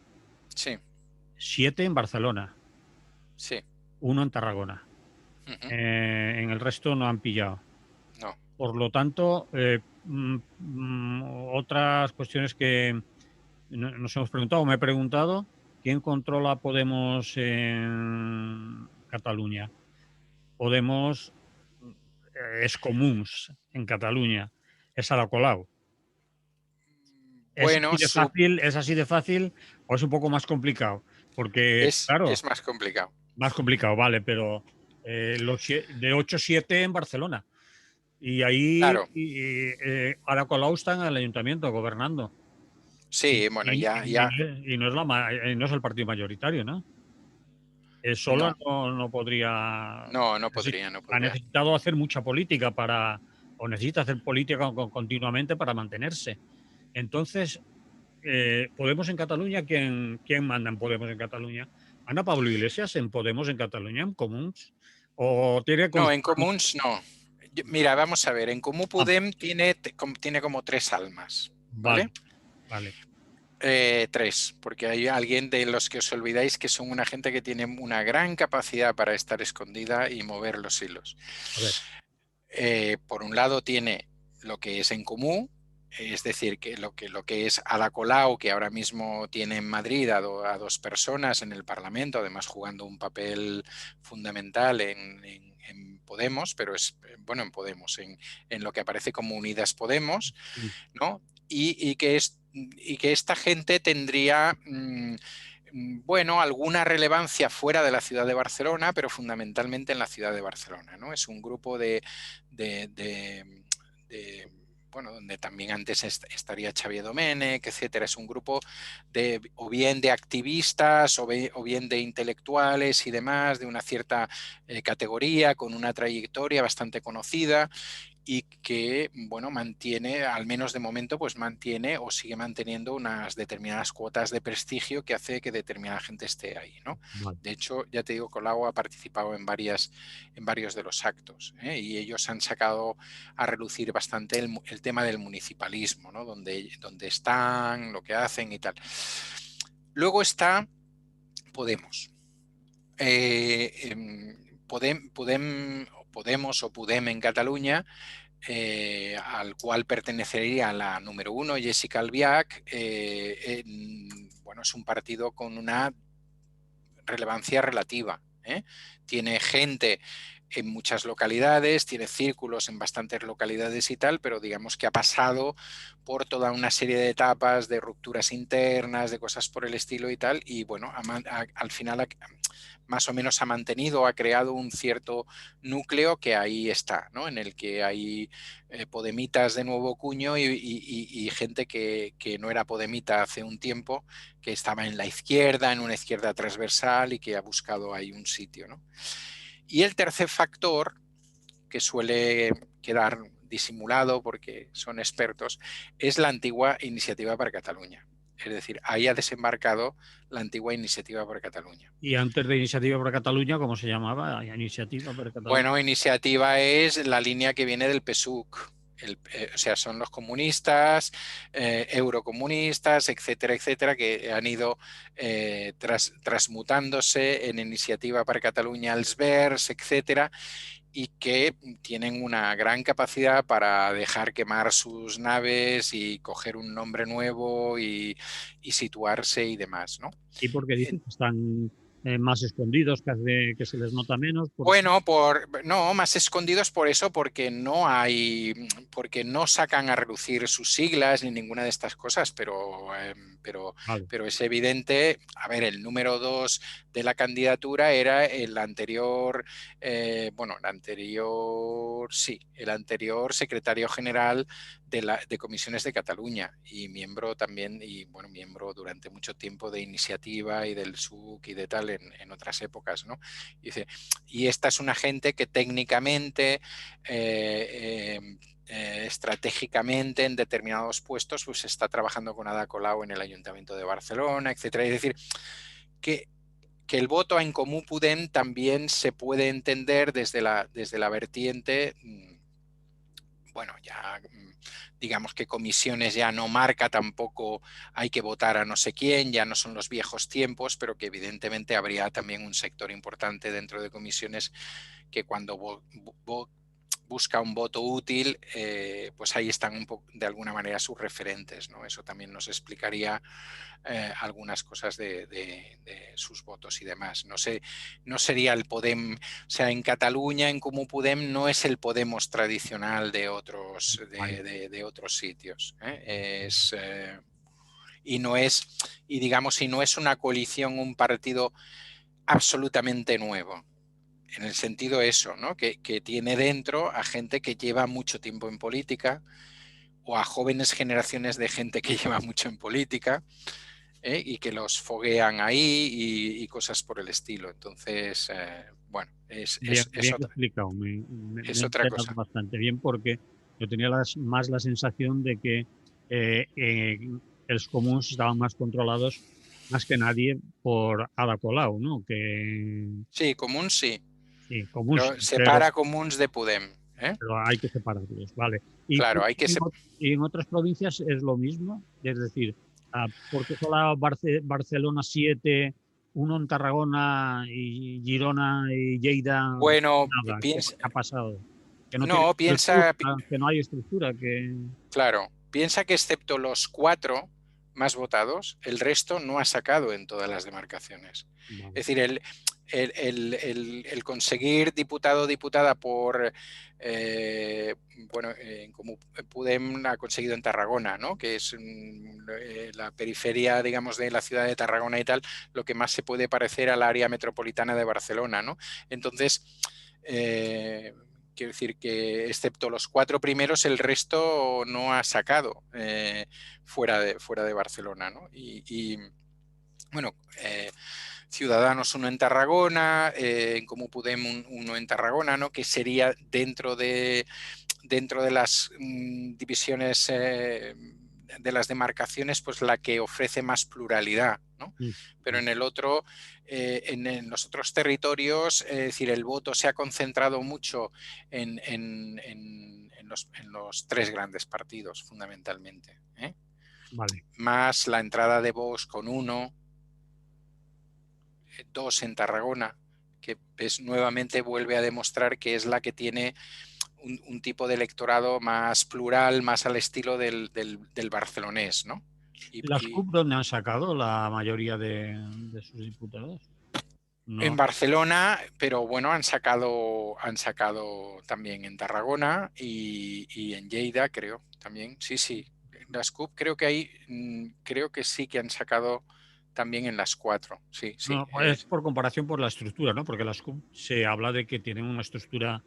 Speaker 1: sí,
Speaker 2: 7 en Barcelona,
Speaker 1: sí.
Speaker 2: 1 en Tarragona.
Speaker 1: Ujú,
Speaker 2: En el resto no han pillado.
Speaker 1: no.
Speaker 2: Por lo tanto, otras cuestiones que nos hemos preguntado, me he preguntado, ¿quién controla Podemos en Cataluña? Podemos es comuns en Cataluña, es Ada Colau.
Speaker 1: Bueno,
Speaker 2: ¿Es así de fácil o es un poco más complicado? Porque,
Speaker 1: es
Speaker 2: claro,
Speaker 1: más complicado.
Speaker 2: más complicado, vale, pero de 8-7 en Barcelona. Y ahí
Speaker 1: Claro,
Speaker 2: Ada Colau está en el ayuntamiento gobernando.
Speaker 1: sí, bueno, ya,
Speaker 2: Y no es no es el partido mayoritario, ¿no? Sola
Speaker 1: no,
Speaker 2: no podría.
Speaker 1: no podría, no
Speaker 2: Ha
Speaker 1: podría.
Speaker 2: necesitado hacer mucha política para o necesita hacer política continuamente para mantenerse. Entonces, Podemos en Cataluña, ¿quién manda en Podemos en Cataluña? ¿Ana Pablo Iglesias en Podemos en Cataluña, en Comuns? ¿O tiene
Speaker 1: No, en
Speaker 2: constancia?
Speaker 1: Comuns no. Mira, vamos a ver, en Comú
Speaker 2: Ah,
Speaker 1: Podem tiene como tres almas,
Speaker 2: vale,
Speaker 1: ¿vale?
Speaker 2: vale.
Speaker 1: Tres, porque hay alguien de los que os olvidáis que son una gente que tiene una gran capacidad para estar escondida y mover los hilos.
Speaker 2: A ver,
Speaker 1: Por un lado tiene lo que es en común, es decir, que lo que es Ada Colau, que ahora mismo tiene en Madrid a dos personas en el Parlamento, además jugando un papel fundamental en Podemos, pero es, bueno, en Podemos, en lo que aparece como Unidas Podemos,
Speaker 2: sí,
Speaker 1: ¿no? Y que esta gente tendría, bueno, alguna relevancia fuera de la ciudad de Barcelona, pero fundamentalmente en la ciudad de Barcelona, ¿no? Es un grupo de, de- de, bueno, donde también antes estaría Xavier Domènech, etcétera. Es un grupo o bien de activistas o bien de intelectuales y demás, de una cierta categoría, con una trayectoria bastante conocida y que, bueno, mantiene, al menos de momento, pues mantiene o sigue manteniendo unas determinadas cuotas de prestigio que hace que determinada gente esté ahí, ¿no?
Speaker 2: vale.
Speaker 1: De hecho, ya te digo, Colau ha participado en varios de los actos, ¿eh? Y ellos han sacado a relucir bastante el tema del municipalismo, ¿no? Donde están, lo que hacen y tal. Luego está Podemos. Podemos o Podem en Cataluña, al cual pertenecería la número uno, Jessica Albiach. Bueno, es un partido con una relevancia relativa, ¿eh? Tiene gente en muchas localidades, tiene círculos en bastantes localidades y tal, pero digamos que ha pasado por toda una serie de etapas de rupturas internas, de cosas por el estilo y tal, y bueno, al final más o menos ha mantenido, ha creado un cierto núcleo que ahí está, ¿no? En el que hay podemitas de nuevo cuño y gente que no era podemita hace un tiempo, que estaba en la izquierda, en una izquierda transversal y que ha buscado ahí un sitio, ¿no? Y el tercer factor, que suele quedar disimulado porque son expertos, es la antigua Iniciativa per Catalunya. Es decir, ahí ha desembarcado la antigua Iniciativa per Catalunya.
Speaker 2: Y antes de Iniciativa por Cataluña, ¿cómo se llamaba? Iniciativa por Cataluña.
Speaker 1: Bueno, Iniciativa es la línea que viene del PSUC. O sea, son los comunistas, eurocomunistas, etcétera, etcétera, que han ido transmutándose en Iniciativa per Catalunya als Verds, etcétera, y que tienen una gran capacidad para dejar quemar sus naves y coger un nombre nuevo y situarse y demás, ¿no?
Speaker 2: ¿Y por qué dices que están más escondidos, que se les nota menos?
Speaker 1: Bueno, no, más escondidos por eso, porque no sacan a relucir sus siglas ni ninguna de estas cosas,
Speaker 2: Vale.
Speaker 1: pero es evidente, a ver, el número dos de la candidatura era el anterior, bueno, el anterior secretario general de Comisiones de Cataluña y miembro también, y bueno, miembro durante mucho tiempo de Iniciativa y del SUC y de tal en otras épocas, ¿no? Y dice, y esta es una gente que técnicamente, estratégicamente en determinados puestos, pues está trabajando con Ada Colau en el Ayuntamiento de Barcelona, etcétera. Es decir, que, que el voto en Comú Podem también se puede entender desde la vertiente, bueno, ya digamos que comisiones ya no marca tampoco hay que votar a no sé quién, ya no son los viejos tiempos, pero que evidentemente habría también un sector importante dentro de comisiones que cuando busca un voto útil, pues ahí están de alguna manera sus referentes, ¿no? Eso también nos explicaría algunas cosas de sus votos y demás. No sé, no sería el Podem, o sea, en Cataluña, en Comú Podem, no es el Podemos tradicional
Speaker 2: Vale.
Speaker 1: de otros sitios. Y no es, y digamos, y no es una coalición, un partido absolutamente nuevo. En el sentido eso, ¿no? Que tiene dentro a gente que lleva mucho tiempo en política o a jóvenes generaciones de gente que lleva mucho en política, y que los foguean ahí y cosas por el estilo. Entonces, bueno,
Speaker 2: Bien, bien explicado. Me
Speaker 1: es
Speaker 2: he
Speaker 1: otra
Speaker 2: enterado
Speaker 1: cosa.
Speaker 2: bastante bien porque yo tenía más la sensación de que els comuns estaban más controlados más que nadie por Ada Colau, ¿no? Que
Speaker 1: Sí, Comuns sí,
Speaker 2: sí, comuns
Speaker 1: però
Speaker 2: sí,
Speaker 1: separa Comuns de Podem.
Speaker 2: pero hay que separarlos, ¿vale? Y,
Speaker 1: Claro, hay que
Speaker 2: y en otras provincias es lo mismo, es decir, porque solo Barcelona 7, uno en Tarragona y Girona y Lleida,
Speaker 1: Bueno,
Speaker 2: nada, ¿qué
Speaker 1: piensa,
Speaker 2: ha pasado? Que no tiene
Speaker 1: no,
Speaker 2: estructura,
Speaker 1: piensa,
Speaker 2: que no hay estructura, que...
Speaker 1: claro, piensa que excepto los 4 más votados, el resto no ha sacado en todas las demarcaciones.
Speaker 2: Vale.
Speaker 1: Es decir, el conseguir diputado o diputada por, bueno, como Podem ha conseguido en Tarragona, ¿no? Que es la periferia, digamos, de la ciudad de Tarragona y tal, lo que más se puede parecer al área metropolitana de Barcelona, ¿no? Entonces, quiero decir que excepto los 4 primeros, el resto no ha sacado fuera de Barcelona, ¿no? Y bueno, Ciudadanos uno en Tarragona, en Comú Podem uno en Tarragona, ¿no? Que sería dentro de las divisiones de las demarcaciones, pues la que ofrece más pluralidad, ¿no? Pero en el otro, en los otros territorios, es decir, el voto se ha concentrado mucho en los 3 grandes partidos, fundamentalmente.
Speaker 2: Vale.
Speaker 1: Más la entrada de Vox con 1, 2 en Tarragona, que nuevamente vuelve a demostrar que es la que tiene un tipo de electorado más plural, más al estilo del barcelonés, ¿no?
Speaker 2: ¿Las CUP dónde han sacado la mayoría de sus diputados?
Speaker 1: En
Speaker 2: No.
Speaker 1: Barcelona, pero bueno, han sacado también en Tarragona y en Lleida, creo, también. Sí, sí. Las CUP creo que sí que han sacado también en las 4. Sí, sí.
Speaker 2: No, es por comparación por la estructura, ¿no? Porque las CUP se habla de que tienen una estructura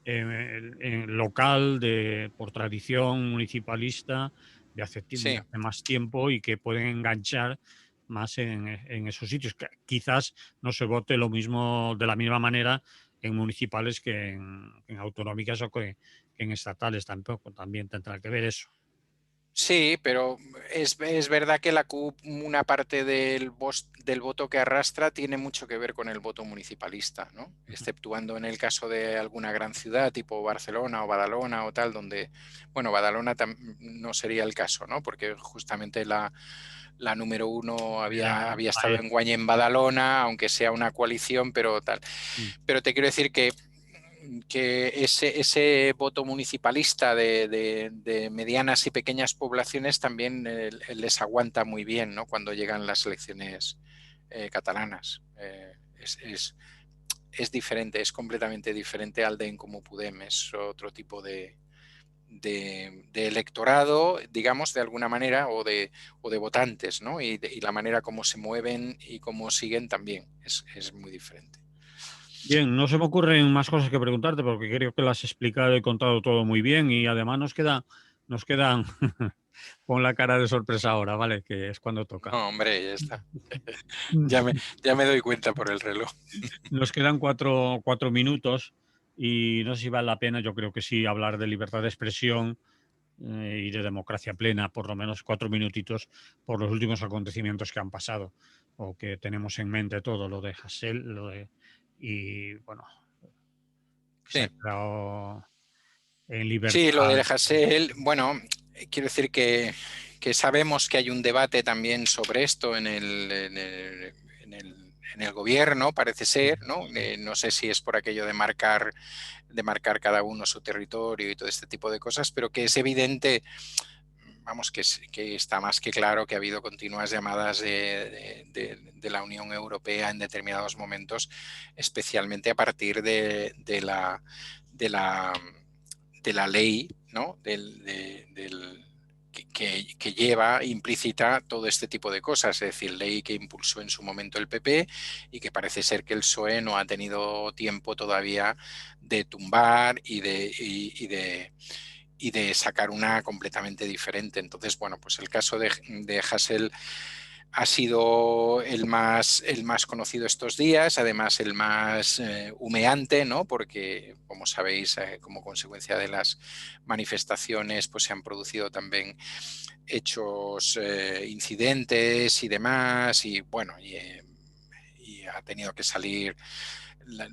Speaker 2: local, por tradición municipalista, de hace
Speaker 1: Sí.
Speaker 2: más tiempo y que pueden enganchar más en esos sitios. Quizás no se vote lo mismo de la misma manera en municipales que en autonómicas o que en estatales. Tampoco, también tendrá que ver eso.
Speaker 1: Sí, pero es verdad que la CUP, una parte del voto que arrastra, tiene mucho que ver con el voto municipalista, ¿no? Exceptuando en el caso de alguna gran ciudad, tipo Barcelona o Badalona o tal, donde, bueno, Badalona no sería el caso, ¿no? Porque justamente la número 1 había estado en Guany en Badalona, aunque sea una coalición, pero tal. Pero te quiero decir que ese voto municipalista de medianas y pequeñas poblaciones también les aguanta muy bien, ¿no? Cuando llegan las elecciones catalanas. Es diferente, es completamente diferente al de En Comú Podem, es otro tipo de electorado, digamos, de alguna manera, o de votantes, ¿no? Y la manera como se mueven y cómo siguen también es muy diferente.
Speaker 2: Bien, no se me ocurren más cosas que preguntarte porque creo que las has explicado y contado todo muy bien y además nos quedan con la cara de sorpresa ahora, ¿vale? Que es cuando toca.
Speaker 1: No, hombre, ya está. ya me doy cuenta por el reloj.
Speaker 2: Nos quedan cuatro minutos y no sé si vale la pena, yo creo que sí, hablar de libertad de expresión y de democracia plena, por lo menos 4 minutitos, por los últimos acontecimientos que han pasado o que tenemos en mente todo, lo de Hasél, y bueno, que se ha
Speaker 1: Sí.
Speaker 2: quedado en
Speaker 1: Sí, lo
Speaker 2: libertad.
Speaker 1: de Hasél, bueno, quiero decir que sabemos que hay un debate también sobre esto en el gobierno, parece ser, ¿no? No sé si es por aquello de marcar cada uno su territorio y todo este tipo de cosas, pero que es evidente, vamos, que está más que claro que ha habido continuas llamadas de la Unión Europea en determinados momentos, especialmente a partir de la ley, ¿no? Que lleva implícita todo este tipo de cosas, es decir, ley que impulsó en su momento el PP y que parece ser que el PSOE no ha tenido tiempo todavía de tumbar y de sacar una completamente diferente. Entonces, bueno, pues el caso de Hasél ha sido el más conocido estos días, además el más humeante, ¿no? Porque, como sabéis, como consecuencia de las manifestaciones, pues se han producido también hechos, incidentes y demás, y bueno, y ha tenido que salir la,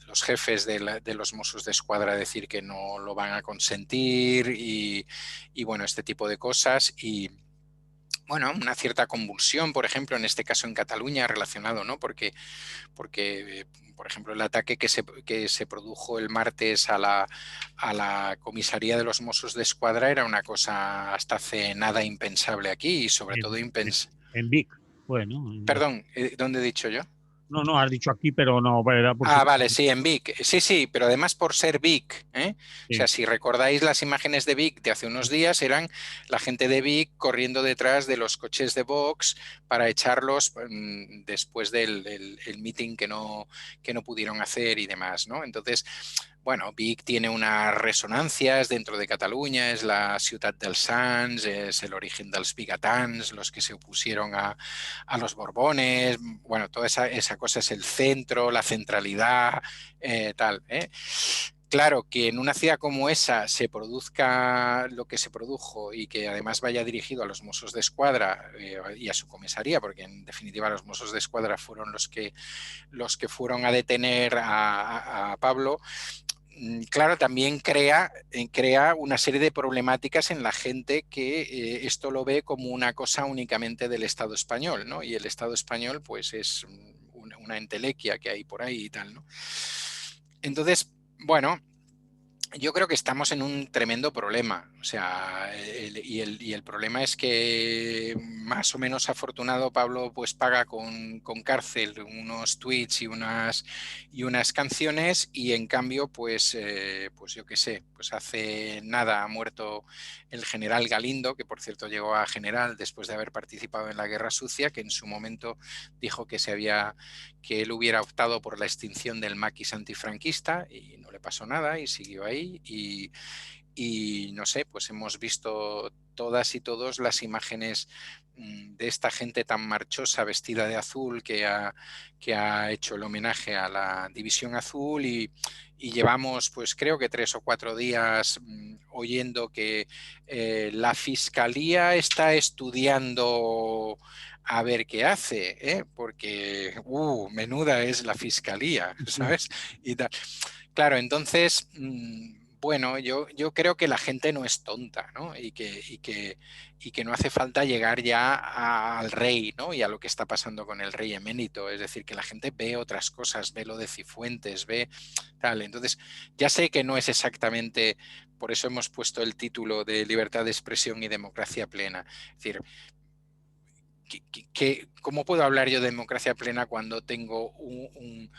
Speaker 1: los jefes de los Mossos de Escuadra a decir que no lo van a consentir y bueno, este tipo de cosas. Y bueno, una cierta convulsión, por ejemplo, en este caso en Cataluña, relacionado, ¿no? Porque por ejemplo, el ataque que se produjo el martes a la comisaría de los Mossos de Escuadra era una cosa hasta hace nada impensable aquí y sobre todo
Speaker 2: En Vic, bueno.
Speaker 1: Perdón, ¿dónde he dicho yo?
Speaker 2: No, no, has dicho aquí, pero no, era por si...
Speaker 1: Ah, vale, sí, en Vic. Sí, sí, pero además por ser Vic, ¿eh? O sea,
Speaker 2: Sí,
Speaker 1: si recordáis las imágenes de Vic de hace unos días, eran la gente de Vic corriendo detrás de los coches de Vox para echarlos después del meeting que no pudieron hacer y demás, ¿no? Entonces, bueno, Vic tiene unas resonancias dentro de Cataluña, es la ciudad dels Sants, es el origen dels vigatans, los que se opusieron a los Borbones, bueno, toda esa cosa es el centro, la centralidad, tal. Claro, que en una ciudad como esa se produzca lo que se produjo y que además vaya dirigido a los Mossos de Escuadra y a su comisaría, porque en definitiva los Mossos de Escuadra fueron los que fueron a detener a Pablo, claro, también crea una serie de problemáticas en la gente que esto lo ve como una cosa únicamente del Estado español, ¿no? Y el Estado español, pues, es una entelequia que hay por ahí y tal, ¿no? Entonces, bueno, yo creo que estamos en un tremendo problema. O sea, y el problema es que más o menos afortunado Pablo pues paga con cárcel unos tweets y unas canciones y en cambio pues, pues yo qué sé, pues hace nada ha muerto el general Galindo, que por cierto llegó a general después de haber participado en la Guerra Sucia, que en su momento dijo que él hubiera optado por la extinción del maquis antifranquista y no le pasó nada y siguió ahí y no sé, pues hemos visto todas y todos las imágenes de esta gente tan marchosa vestida de azul que ha hecho el homenaje a la División Azul y llevamos pues creo que 3 o 4 días oyendo que la Fiscalía está estudiando a ver qué hace, porque menuda es la Fiscalía,
Speaker 2: sí.
Speaker 1: ¿sabes? Y tal. Claro, entonces, bueno, yo creo que la gente no es tonta, ¿no? Y que no hace falta llegar ya al rey, ¿no? Y a lo que está pasando con el rey emérito. Es decir, que la gente ve otras cosas, ve lo de Cifuentes, ve tal. Entonces, ya sé que no es exactamente, por eso hemos puesto el título de libertad de expresión y democracia plena. Es decir, ¿cómo puedo hablar yo de democracia plena cuando tengo un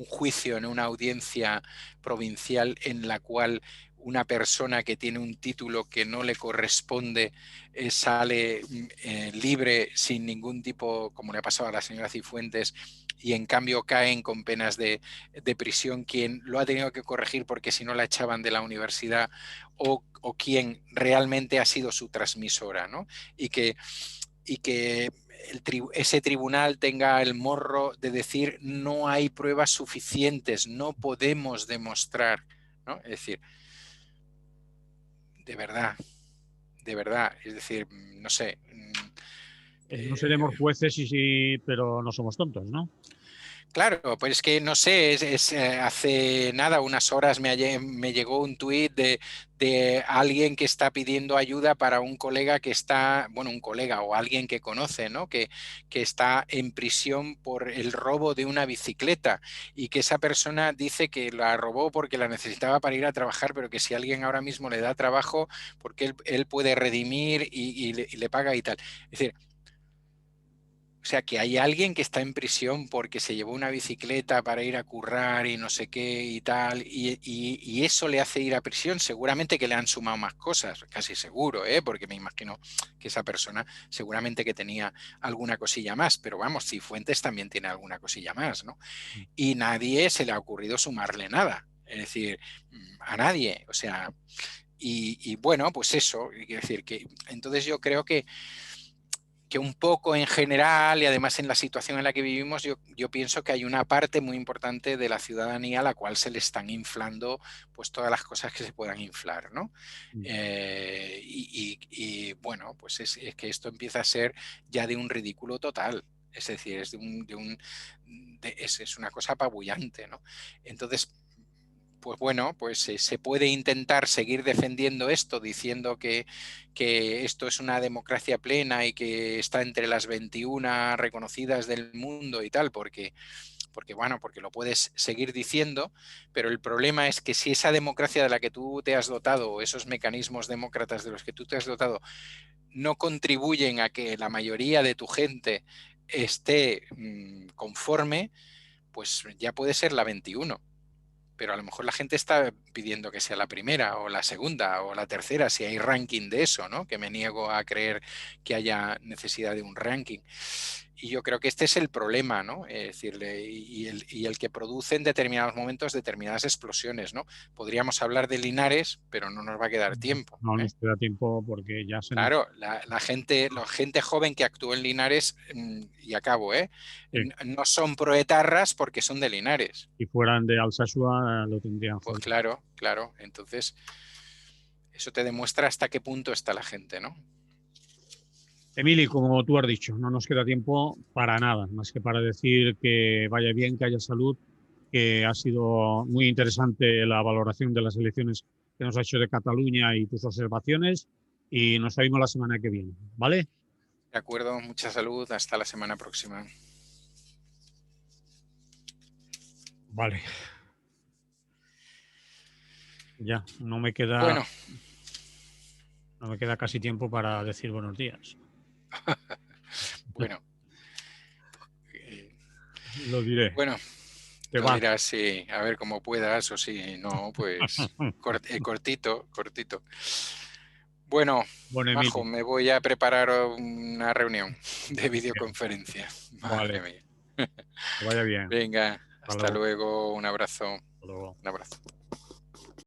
Speaker 1: juicio en una audiencia provincial en la cual una persona que tiene un título que no le corresponde sale libre sin ningún tipo, como le ha pasado a la señora Cifuentes, y en cambio caen con penas de prisión quien lo ha tenido que corregir porque si no la echaban de la universidad o quien realmente ha sido su transmisora, ¿no? Y que ese tribunal tenga el morro de decir no hay pruebas suficientes, no podemos demostrar, ¿no? Es decir, de verdad, de verdad, es decir, no sé.
Speaker 2: No seremos jueces, sí, pero no somos tontos, ¿no?
Speaker 1: Claro, pues es que no sé, hace nada, unas horas me llegó un tuit de alguien que está pidiendo ayuda para un colega que está, bueno, un colega o alguien que conoce, ¿no? Que está en prisión por el robo de una bicicleta y que esa persona dice que la robó porque la necesitaba para ir a trabajar, pero que si alguien ahora mismo le da trabajo, porque él puede redimir y le paga y tal. Es decir, o sea, que hay alguien que está en prisión porque se llevó una bicicleta para ir a currar y no sé qué y tal, y eso le hace ir a prisión. Seguramente que le han sumado más cosas, casi seguro, ¿eh? Porque me imagino que esa persona seguramente que tenía alguna cosilla más, pero vamos, Cifuentes también tiene alguna cosilla más, ¿no? Y nadie se le ha ocurrido sumarle nada, es decir, a nadie, o sea, y bueno, pues eso, quiero decir que entonces yo creo que un poco en general, y además en la situación en la que vivimos, yo pienso que hay una parte muy importante de la ciudadanía a la cual se le están inflando pues todas las cosas que se puedan inflar, ¿no? Bueno, pues es que esto empieza a ser ya de un ridículo total. Es decir, es una cosa apabullante, ¿no? Entonces, pues bueno, pues se puede intentar seguir defendiendo esto, diciendo que esto es una democracia plena y que está entre las 21 reconocidas del mundo y tal, porque bueno, porque lo puedes seguir diciendo, pero el problema es que si esa democracia de la que tú te has dotado, o esos mecanismos demócratas de los que tú te has dotado, no contribuyen a que la mayoría de tu gente esté conforme, pues ya puede ser la 21. Pero a lo mejor la gente está pidiendo que sea la primera o la segunda o la tercera, si hay ranking de eso, ¿no? Que me niego a creer que haya necesidad de un ranking. Y yo creo que este es el problema, ¿no? Es decir, y el que produce en determinados momentos determinadas explosiones, ¿no? Podríamos hablar de Linares, pero no nos va a quedar tiempo,
Speaker 2: No
Speaker 1: ¿eh?
Speaker 2: nos queda tiempo porque ya se nos...
Speaker 1: Claro, la gente joven que actuó en Linares, y acabo,
Speaker 2: Sí.
Speaker 1: no son proetarras porque son de Linares.
Speaker 2: Si fueran de Alsasua lo tendrían
Speaker 1: Pues
Speaker 2: jodido.
Speaker 1: claro, claro. Entonces, eso te demuestra hasta qué punto está la gente, ¿no?
Speaker 2: Emily, como tú has dicho, no nos queda tiempo para nada, más que para decir que vaya bien, que haya salud, que ha sido muy interesante la valoración de las elecciones que nos ha hecho de Cataluña y tus observaciones, y nos vemos la semana que viene, ¿vale?
Speaker 1: De acuerdo, mucha salud. Hasta la semana próxima.
Speaker 2: Vale. Ya,
Speaker 1: Bueno,
Speaker 2: no me queda casi tiempo para decir buenos días.
Speaker 1: bueno. eh,
Speaker 2: Lo diré.
Speaker 1: bueno,
Speaker 2: Te
Speaker 1: lo
Speaker 2: vas.
Speaker 1: dirás, sí, a ver cómo puedas, o si no, pues cortito, cortito. Bueno,
Speaker 2: Bueno,
Speaker 1: Majo,
Speaker 2: Emilio,
Speaker 1: me voy a preparar una reunión de
Speaker 2: bien.
Speaker 1: videoconferencia.
Speaker 2: Vale,
Speaker 1: Madre mía.
Speaker 2: que vaya bien.
Speaker 1: Venga,
Speaker 2: Hasta
Speaker 1: hasta
Speaker 2: luego.
Speaker 1: luego, un abrazo.
Speaker 2: Hasta luego.
Speaker 1: Un abrazo.